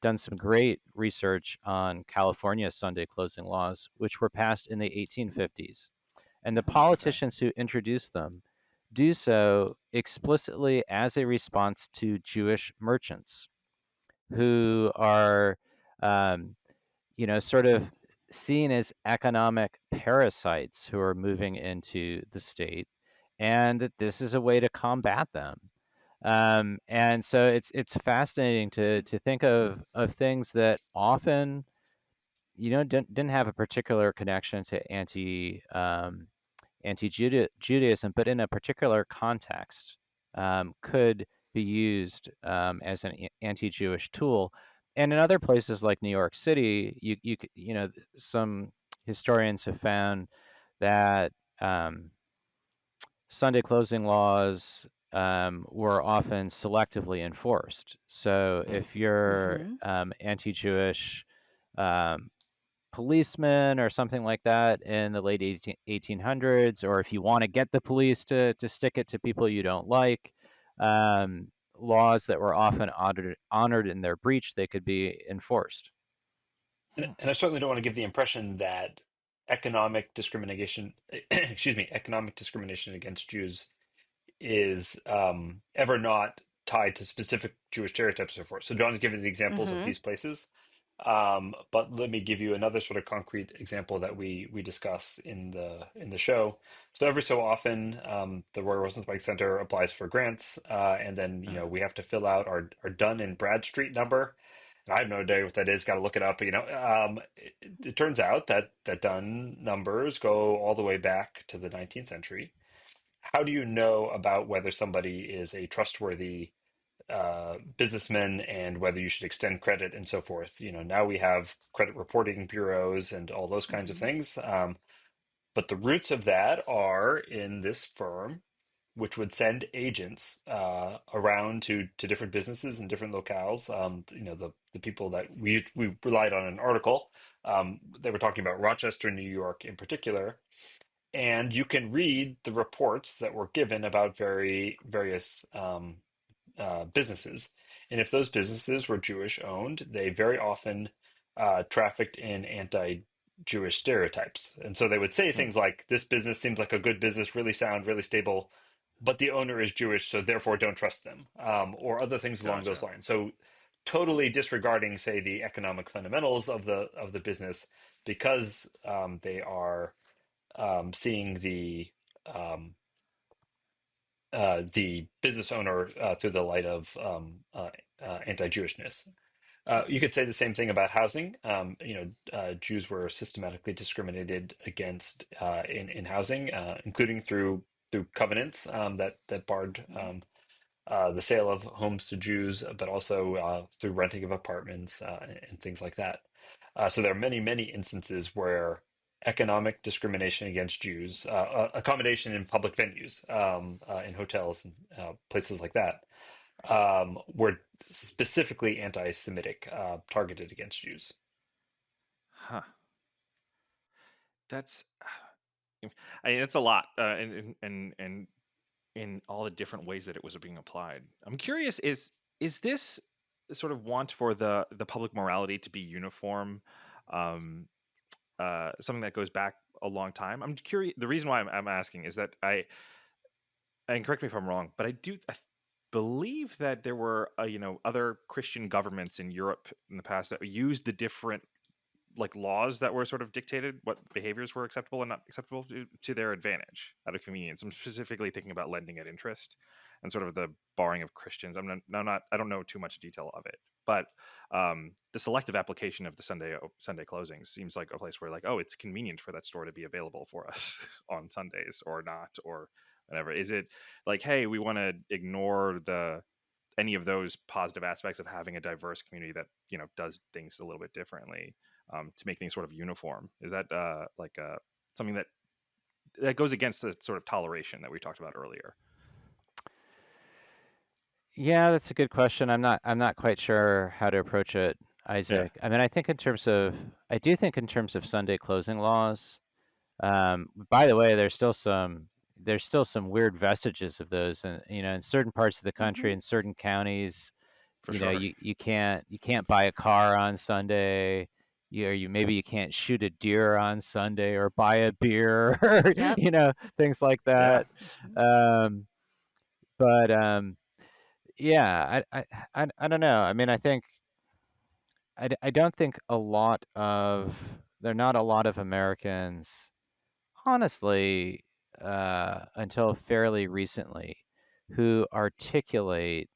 Speaker 1: done some great research on California's Sunday closing laws, which were passed in the 1850s. And the politicians who introduced them do so explicitly as a response to Jewish merchants who are, sort of seen as economic parasites who are moving into the state, and that this is a way to combat them. And so it's fascinating to think of things that often didn't have a particular connection to anti-Judaism, but in a particular context could be used as an anti-Jewish tool. And in other places like New York City, some historians have found that Sunday closing laws were often selectively enforced. So if you're anti-Jewish policeman or something like that in the late 1800s, or if you want to get the police to stick it to people you don't like, laws that were often honored in their breach, they could be enforced.
Speaker 2: And I certainly don't want to give the impression that economic discrimination, excuse me, economic discrimination against Jews is ever not tied to specific Jewish stereotypes and so forth. So John's given the examples of
Speaker 4: Mm-hmm.
Speaker 2: these places, but let me give you another sort of concrete example that we discuss in the show. So every so often, the Roy Rosenzweig Center applies for grants, and then we have to fill out our Dunn and Bradstreet number. And I have no idea what that is. Got to look it up. It turns out that Dunn numbers go all the way back to the 19th century. How do you know about whether somebody is a trustworthy businessman and whether you should extend credit and so forth? Now we have credit reporting bureaus and all those kinds of
Speaker 4: Mm-hmm.
Speaker 2: things. But the roots of that are in this firm, which would send agents around to different businesses in different locales. The people that we relied on an article. They were talking about Rochester, New York, in particular, and you can read the reports that were given about various businesses. And if those businesses were Jewish owned, they very often trafficked in anti-Jewish stereotypes. And so they would say things like, "This business seems like a good business, really sound, really stable, but the owner is Jewish, so therefore don't trust them," or other things along those
Speaker 3: Gotcha.
Speaker 2: lines. So totally disregarding, say, the economic fundamentals of the business because they are seeing um, the business owner through the light of anti-Jewishness. You could say the same thing about housing. Jews were systematically discriminated against in housing, including through covenants that barred the sale of homes to Jews, but also through renting of apartments and things like that. So there are many, many instances where economic discrimination against Jews, accommodation in public venues, in hotels and places like that, were specifically anti-Semitic, targeted against Jews.
Speaker 3: Huh. That's that's a lot, and in all the different ways that it was being applied. I'm curious: is this sort of want for the public morality to be uniform, um, something that goes back a long time? I'm curious. The reason why I'm asking is that and correct me if I'm wrong, but I believe that there were other Christian governments in Europe in the past that used the different like laws that were sort of dictated what behaviors were acceptable and not acceptable to their advantage out of convenience. I'm specifically thinking about lending at interest and sort of the barring of Christians. I don't know too much detail of it, but the selective application of the Sunday closings seems like a place where like, oh, it's convenient for that store to be available for us on Sundays or not, or whatever. Is it like, hey, we want to ignore any of those positive aspects of having a diverse community that does things a little bit differently, to make things sort of uniform? Is that something that goes against the sort of toleration that we talked about earlier?
Speaker 1: Yeah, that's a good question. I'm not quite sure how to approach it,
Speaker 3: Yeah,
Speaker 1: Isaac. I mean, I do think in terms of Sunday closing laws. By the way, there's still some weird vestiges of those, and in certain parts of the country,
Speaker 4: Mm-hmm.
Speaker 1: in certain counties,
Speaker 3: for sure.
Speaker 1: you can't buy a car on Sunday. Maybe you can't shoot a deer on Sunday or buy a beer, or
Speaker 4: Yep.
Speaker 1: things like
Speaker 3: Yeah.
Speaker 1: that.
Speaker 4: Mm-hmm.
Speaker 1: Um, but yeah, I don't know. I mean, I don't think there are not a lot of Americans, honestly, until fairly recently, who articulate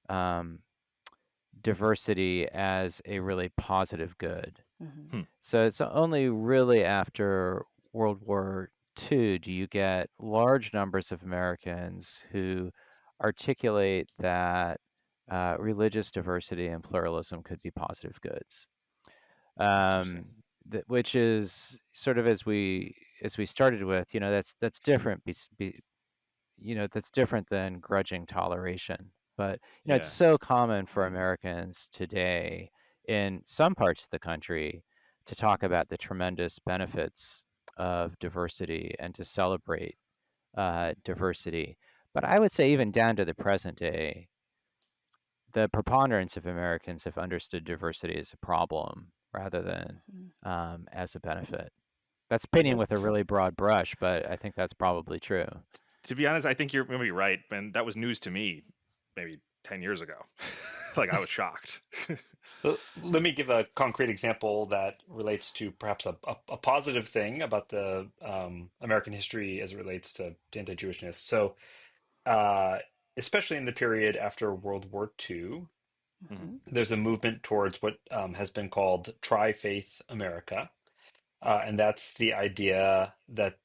Speaker 1: um, diversity as a really positive good.
Speaker 4: Mm-hmm.
Speaker 3: Hmm.
Speaker 1: So it's only really after World War II do you get large numbers of Americans who articulate that religious diversity and pluralism could be positive goods.
Speaker 3: Interesting.
Speaker 1: Um, which is sort of as we started with, that's different. That's different than grudging toleration. But it's
Speaker 3: Yeah.
Speaker 1: so common for Americans today in some parts of the country to talk about the tremendous benefits of diversity and to celebrate diversity. But I would say even down to the present day, the preponderance of Americans have understood diversity as a problem rather than as a benefit. That's painting
Speaker 2: Yeah.
Speaker 1: with a really broad brush, but I think that's probably true.
Speaker 3: To be honest, I think you're maybe right, and that was news to me maybe 10 years ago. Like, I was shocked.
Speaker 2: Let me give a concrete example that relates to perhaps a positive thing about the American history as it relates to anti-Jewishness. So, uh, especially in the period after World War II, there's a movement towards what has been called Tri-Faith America. And that's the idea that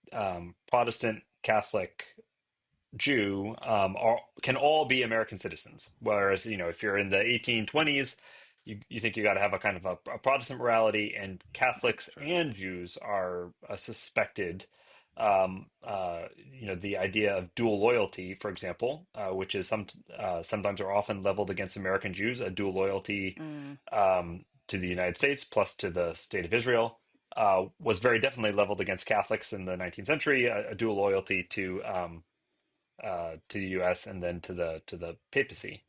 Speaker 2: Protestant, Catholic, Jew can all be American citizens. Whereas, if you're in the 1820s, you think you got to have a kind of a Protestant morality, and Catholics and Jews are suspected. The idea of dual loyalty, for example, which is sometimes or often leveled against American Jews, a dual loyalty to the United States plus to the state of Israel. Was very definitely leveled against Catholics in the 19th century, a dual loyalty to the U.S. and then to the papacy.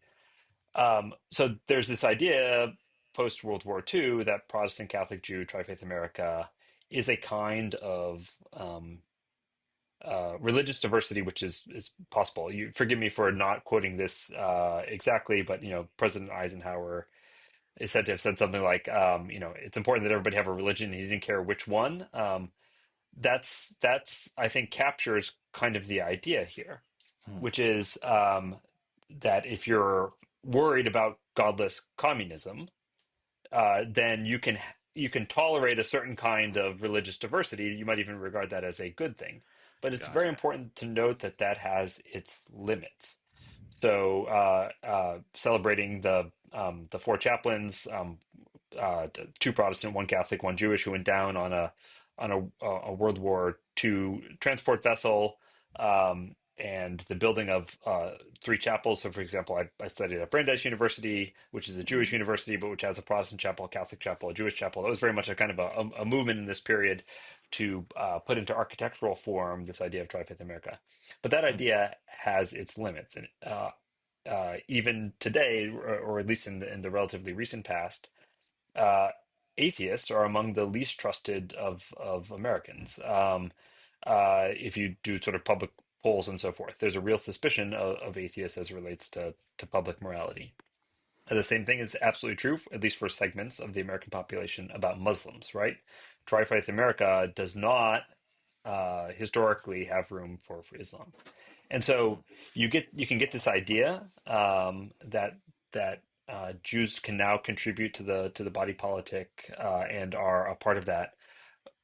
Speaker 2: So there's this idea post World War II that Protestant, Catholic, Jew, Tri-Faith America is a kind of religious diversity, which is possible. You forgive me for not quoting this exactly, but President Eisenhower is said to have said something like, it's important that everybody have a religion. He didn't care which one. That's I think captures kind of the idea here, which is that if you're worried about godless communism, then you can tolerate a certain kind of religious diversity. You might even regard that as a good thing. But it's very
Speaker 3: Gotcha.
Speaker 2: important to note that that has its limits. So celebrating the four chaplains, two Protestant, one Catholic, one Jewish, who went down on a World War II transport vessel, and the building of three chapels. So, for example, I studied at Brandeis University, which is a Jewish university, but which has a Protestant chapel, a Catholic chapel, a Jewish chapel. That was very much a kind of a movement in this period to put into architectural form this idea of Tri-Faith America. But that idea has its limits, and even today, or at least in the relatively recent past, atheists are among the least trusted of Americans. If you do sort of public polls and so forth, there's a real suspicion of atheists as it relates to public morality. And the same thing is absolutely true, at least for segments of the American population, about Muslims, right? Tri-Faith America does not historically have room for Islam. And so you can get this idea that Jews can now contribute to the body politic and are a part of that.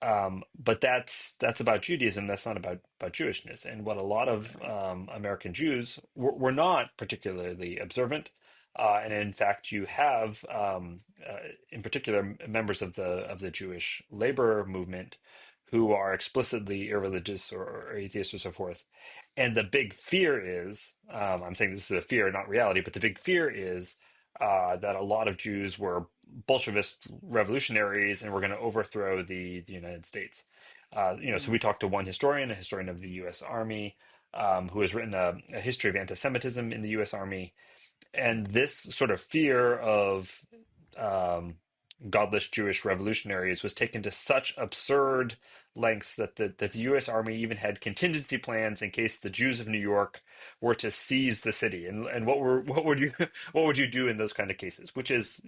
Speaker 2: But that's about Judaism. That's not about Jewishness. And what a lot of American Jews were not particularly observant. And in fact, you have, in particular, members of the Jewish labor movement who are explicitly irreligious or atheists or so forth. And the big fear is, I'm saying this is a fear, not reality, but the big fear is that a lot of Jews were Bolshevist revolutionaries and were going to overthrow the United States. So we talked to one historian, a historian of the U.S. Army, who has written a history of anti-Semitism in the U.S. Army. And this sort of fear of godless Jewish revolutionaries was taken to such absurd lengths that the U.S. Army even had contingency plans in case the Jews of New York were to seize the city. And what would you what would you do in those kind of cases? Which is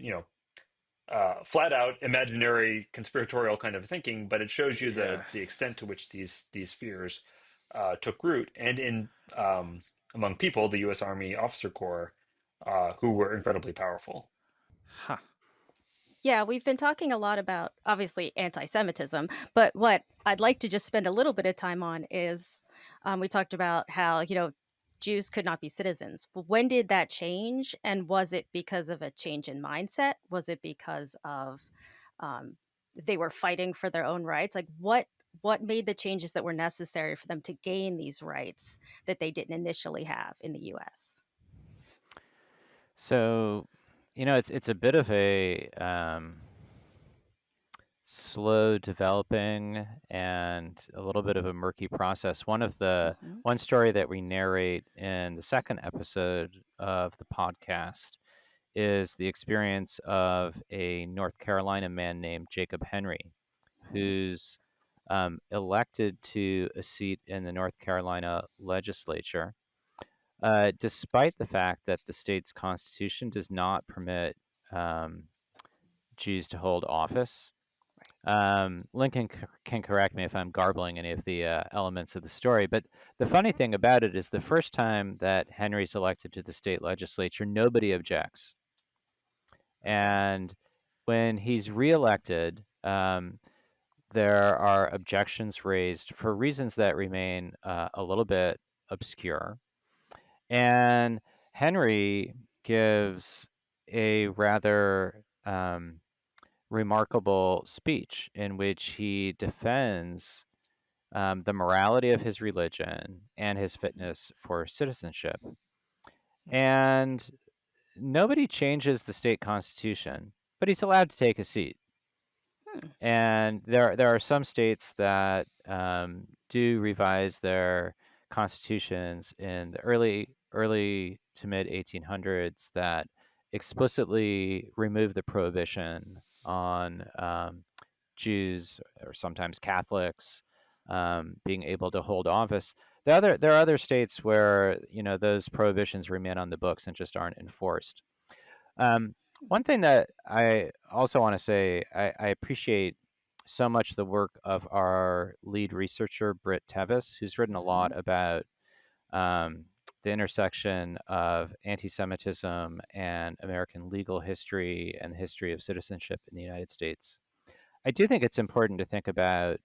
Speaker 2: flat out imaginary conspiratorial kind of thinking, but it shows you the extent to which these fears took root, and in among people, the U.S. Army officer corps, who were incredibly powerful.
Speaker 3: Huh.
Speaker 4: Yeah, we've been talking a lot about, obviously, anti-Semitism, but what I'd like to just spend a little bit of time on is we talked about how, Jews could not be citizens. But when did that change? And was it because of a change in mindset? Was it because of they were fighting for their own rights? Like, what made the changes that were necessary for them to gain these rights that they didn't initially have in the U.S.?
Speaker 1: So, it's a bit of a slow developing and a little bit of a murky process. One story that we narrate in the second episode of the podcast is the experience of a North Carolina man named Jacob Henry, who's elected to a seat in the North Carolina legislature, despite the fact that the state's constitution does not permit Jews to hold office. Lincoln can correct me if I'm garbling any of the elements of the story, but the funny thing about it is the first time that Henry's elected to the state legislature, nobody objects. And when he's reelected, there are objections raised for reasons that remain a little bit obscure. And Henry gives a rather remarkable speech in which he defends the morality of his religion and his fitness for citizenship. And nobody changes the state constitution, but he's allowed to take a seat. And there are some states that do revise their constitutions in the early to mid 1800s that explicitly remove the prohibition on Jews or sometimes Catholics being able to hold office. There are other states where those prohibitions remain on the books and just aren't enforced. One thing that I also want to say, I appreciate so much the work of our lead researcher, Britt Tevis, who's written a lot about the intersection of anti-Semitism and American legal history and the history of citizenship in the United States. I do think it's important to think about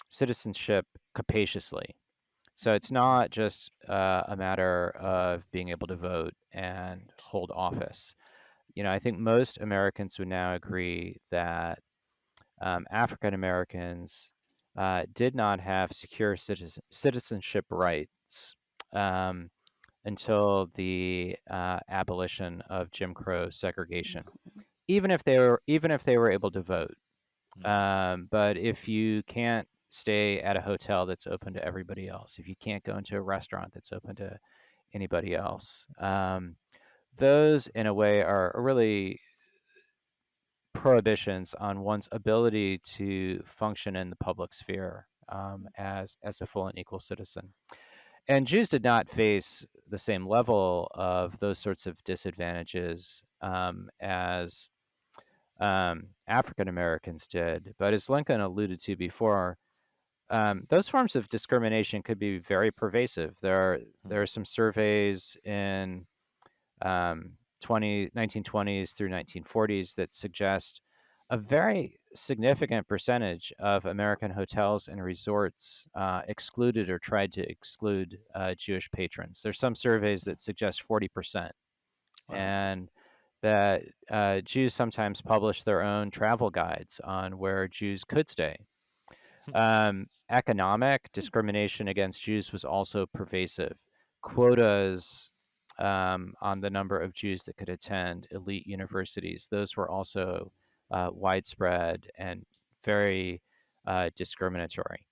Speaker 1: citizenship capaciously. So it's not just a matter of being able to vote and hold office. I think most Americans would now agree that African Americans did not have secure citizenship rights until the abolition of Jim Crow segregation, even if they were able to vote. But if you can't stay at a hotel that's open to everybody else, if you can't go into a restaurant that's open to anybody else, those in a way are really prohibitions on one's ability to function in the public sphere as a full and equal citizen. And Jews did not face the same level of those sorts of disadvantages as African Americans did. But as Lincoln alluded to before, those forms of discrimination could be very pervasive. There are some surveys in 1920s through 1940s that suggest a very significant percentage of American hotels and resorts excluded or tried to exclude Jewish patrons. There's some surveys that suggest 40%. Wow. And that Jews sometimes publish their own travel guides on where Jews could stay. Economic discrimination against Jews was also pervasive. Quotas on the number of Jews that could attend elite universities, those were also widespread and very discriminatory.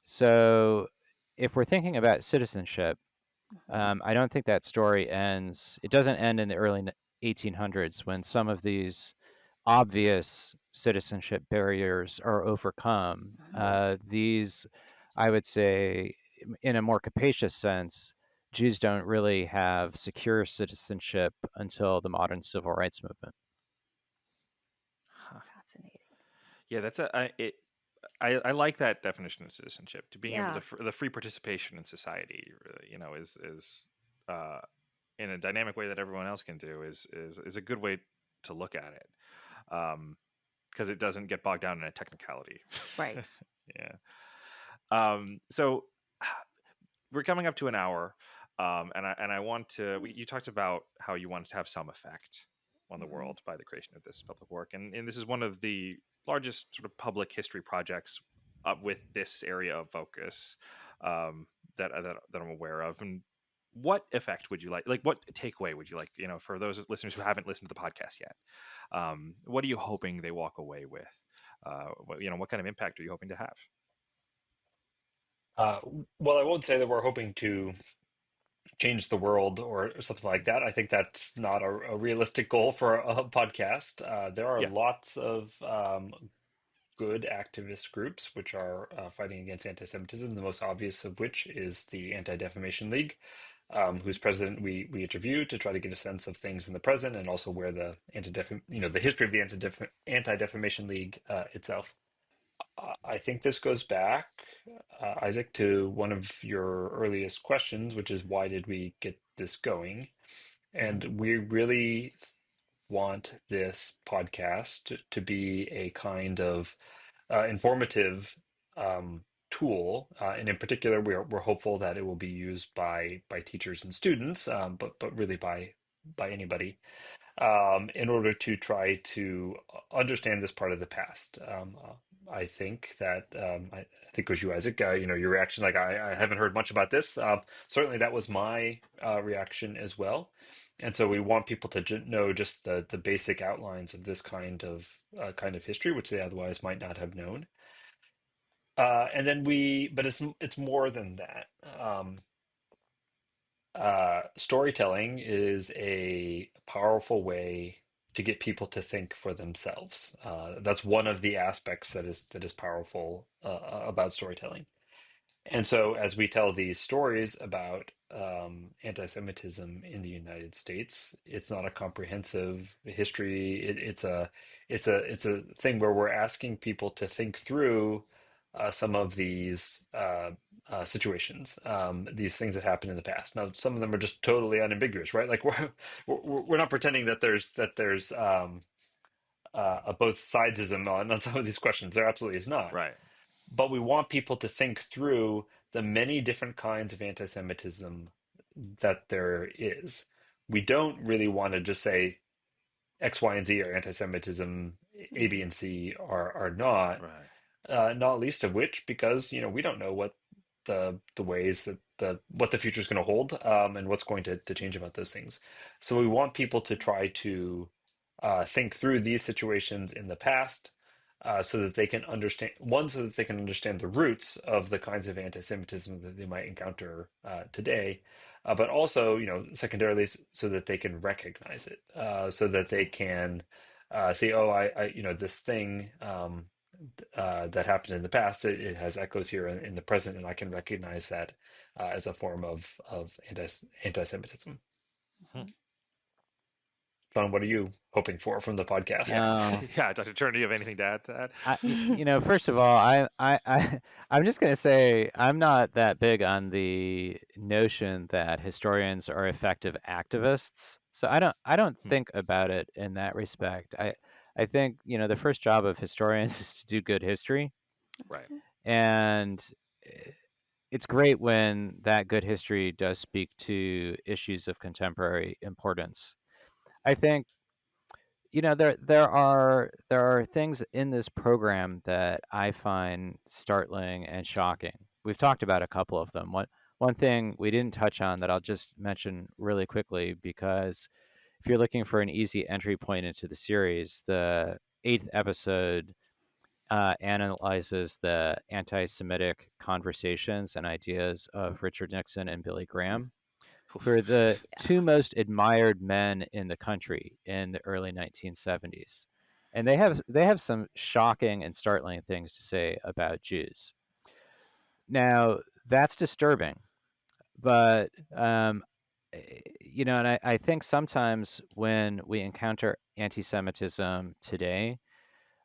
Speaker 1: So if we're thinking about citizenship, I don't think that story ends. It doesn't end in the early 1800s when some of these obvious citizenship barriers are overcome. These, I would say, in a more capacious sense, Jews don't really have secure citizenship until the modern civil rights movement.
Speaker 4: Fascinating.
Speaker 3: Yeah, that's I like that definition of citizenship, to being able to the free participation in society. Is in a dynamic way that everyone else can do is a good way to look at it, because it doesn't get bogged down in a technicality.
Speaker 4: Right.
Speaker 3: Yeah. So we're coming up to an hour, and I want to. You talked about how you wanted to have some effect on the world by the creation of this public work, and this is one of the largest sort of public history projects with this area of focus that I'm aware of. And what effect would you like? What takeaway would you like? For those listeners who haven't listened to the podcast yet, what are you hoping they walk away with? What kind of impact are you hoping to have?
Speaker 2: Well, I won't say that we're hoping to change the world or something like that. I think that's not a realistic goal for a podcast. There are
Speaker 3: Yeah.
Speaker 2: lots of good activist groups which are fighting against anti-Semitism, the most obvious of which is the Anti-Defamation League, whose president we interviewed to try to get a sense of things in the present and also where the the history of the Anti-Defamation League itself. I think this goes back, Isaac, to one of your earliest questions, which is why did we get this going? And we really want this podcast to be a kind of informative tool, and in particular, we're hopeful that it will be used by teachers and students, but really by anybody, in order to try to understand this part of the past. I think that I think it was you, Isaac. Your reaction, like I haven't heard much about this. Certainly, that was my reaction as well. And so we want people to know just the basic outlines of this kind of history, which they otherwise might not have known. And then but it's more than that. Storytelling is a powerful way to get people to think for themselves. That's one of the aspects that is powerful about storytelling. And so, as we tell these stories about anti-Semitism in the United States, it's not a comprehensive history. It's a thing where we're asking people to think through some of these situations, these things that happened in the past. Now, some of them are just totally unambiguous, right? Like we're not pretending that there's a both sidesism on some of these questions. There absolutely is not.
Speaker 3: Right.
Speaker 2: But we want people to think through the many different kinds of anti-Semitism that there is. We don't really want to just say X, Y, and Z are anti-Semitism, A, B, and C are not.
Speaker 3: Right.
Speaker 2: Not least of which because we don't know what the ways that what the future is going to hold, and what's going to change about those things. So we want people to try to think through these situations in the past, so that they can understand so that they can understand the roots of the kinds of anti-Semitism that they might encounter today, but also secondarily so that they can recognize it, so that they can say, oh, I this thing that happened in the past, it has echoes here in the present, and I can recognize that as a form of anti-Semitism.
Speaker 3: Mhm.
Speaker 2: John, what are you hoping for from the podcast?
Speaker 3: Yeah. Yeah, Dr. Turner, do you have anything to add to that?
Speaker 1: First of all, I'm just going to say I'm not that big on the notion that historians are effective activists. So I don't think about it in that respect. I think, the first job of historians is to do good history.
Speaker 3: Right.
Speaker 1: And it's great when that good history does speak to issues of contemporary importance. I think there are things in this program that I find startling and shocking. We've talked about a couple of them. One thing we didn't touch on that I'll just mention really quickly, because if you're looking for an easy entry point into the series, the 8th episode analyzes the anti-Semitic conversations and ideas of Richard Nixon and Billy Graham, who are the two most admired men in the country in the early 1970s. And they have some shocking and startling things to say about Jews. Now, that's disturbing, but and I think sometimes when we encounter anti-Semitism today,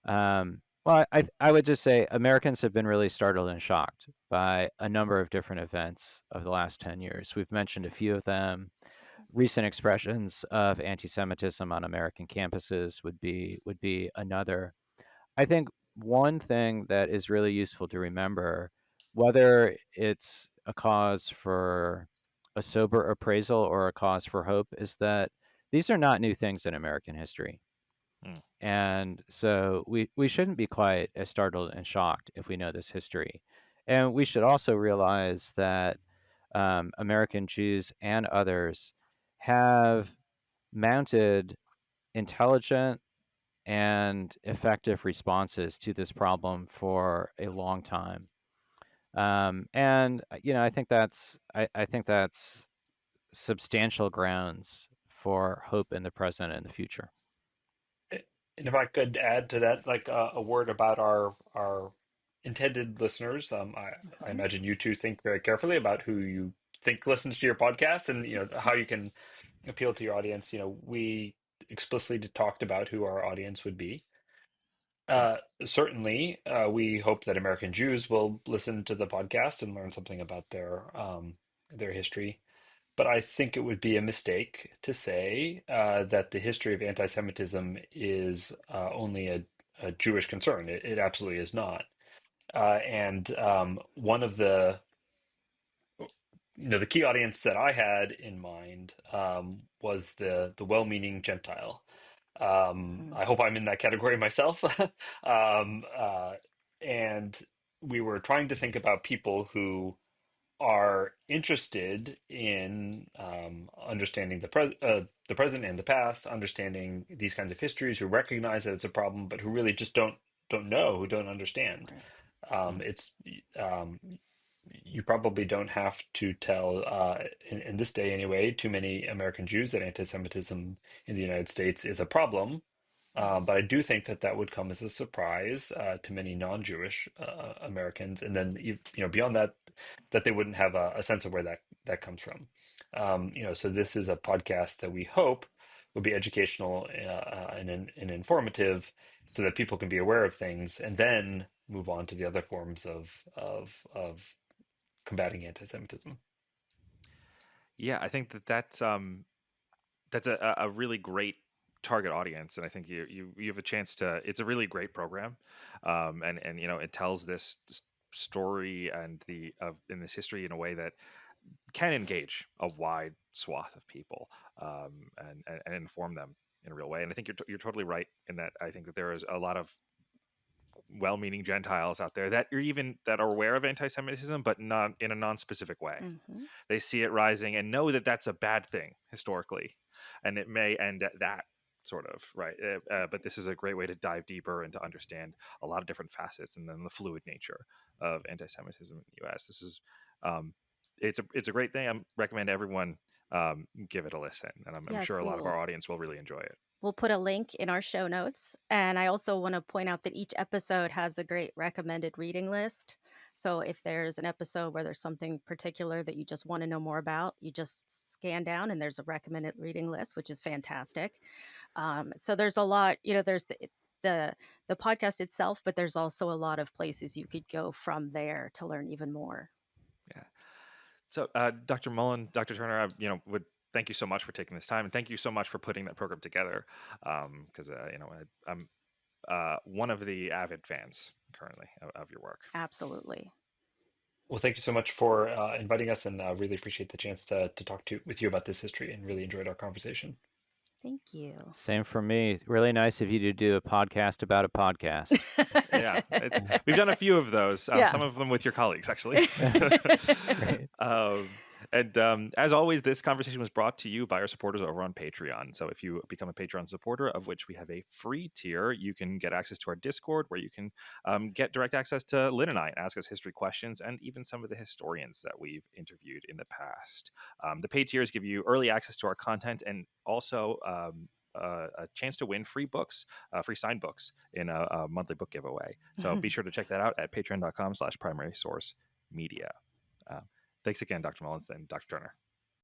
Speaker 1: well, I would just say Americans have been really startled and shocked by a number of different events of the last 10 years. We've mentioned a few of them. Recent expressions of anti-Semitism on American campuses would be another. I think one thing that is really useful to remember, whether it's a cause for a sober appraisal or a cause for hope, is that these are not new things in American history.
Speaker 3: Mm.
Speaker 1: And so we shouldn't be quite as startled and shocked if we know this history. And we should also realize that American Jews and others have mounted intelligent and effective responses to this problem for a long time. And I think that's substantial grounds for hope in the present and the future.
Speaker 2: And if I could add to that, like a word about our intended listeners, I imagine you two think very carefully about who you think listens to your podcast, and how you can appeal to your audience. We explicitly talked about who our audience would be. Certainly, we hope that American Jews will listen to the podcast and learn something about their history. But I think it would be a mistake to say that the history of anti-Semitism is only a Jewish concern. It absolutely is not. And one of the key audience that I had in mind was the well-meaning Gentile. I hope I'm in that category myself. um, uh, and we were trying to think about people who are interested in understanding the present and the past, understanding these kinds of histories, who recognize that it's a problem, but who really just don't know, who don't understand. It's you probably don't have to tell, in this day anyway, too many American Jews that anti-Semitism in the United States is a problem. But I do think that would come as a surprise to many non-Jewish Americans, and then beyond that, that they wouldn't have a sense of where that comes from. So this is a podcast that we hope will be educational and informative, so that people can be aware of things, and then move on to the other forms of combating anti-Semitism.
Speaker 3: Yeah, I think that's a really great target audience, and I think you have a chance to. It's a really great program, and it tells this story and in this history in a way that can engage a wide swath of people, and inform them in a real way. And I think you're totally right in that. I think that there is a lot of well-meaning Gentiles out there that are aware of anti-Semitism, but not in a non-specific way. They see it rising and know that that's a bad thing historically, and it may end at that sort of right. But this is a great way to dive deeper and to understand a lot of different facets, and then the fluid nature of anti-Semitism in the U.S. This is it's a great thing. I recommend everyone give it a listen, and I'm sure a lot of our audience will really enjoy it.
Speaker 4: We'll put a link in our show notes. And I also want to point out that each episode has a great recommended reading list. So if there's an episode where there's something particular that you just want to know more about, you just scan down and there's a recommended reading list, which is fantastic. So there's a lot, there's the podcast itself, but there's also a lot of places you could go from there to learn even more.
Speaker 3: Yeah. So Dr. Mullen, Dr. Turner, I would thank you so much for taking this time, and thank you so much for putting that program together. Because I'm one of the avid fans currently of your work.
Speaker 4: Absolutely.
Speaker 2: Well, thank you so much for inviting us, and really appreciate the chance to talk with you about this history, and really enjoyed our conversation.
Speaker 4: Thank you.
Speaker 1: Same for me. Really nice of you to do a podcast about a podcast.
Speaker 3: Yeah, we've done a few of those. Some of them with your colleagues, actually.
Speaker 1: Great.
Speaker 3: And as always, this conversation was brought to you by our supporters over on Patreon. So if you become a Patreon supporter, of which we have a free tier, you can get access to our Discord, where you can get direct access to Lynn and I and ask us history questions, and even some of the historians that we've interviewed in the past. The paid tiers give you early access to our content, and also a chance to win free books, free signed books in a monthly book giveaway. So be sure to check that out at patreon.com/primary source media. Thanks again, Dr. Mullins and Dr. Turner.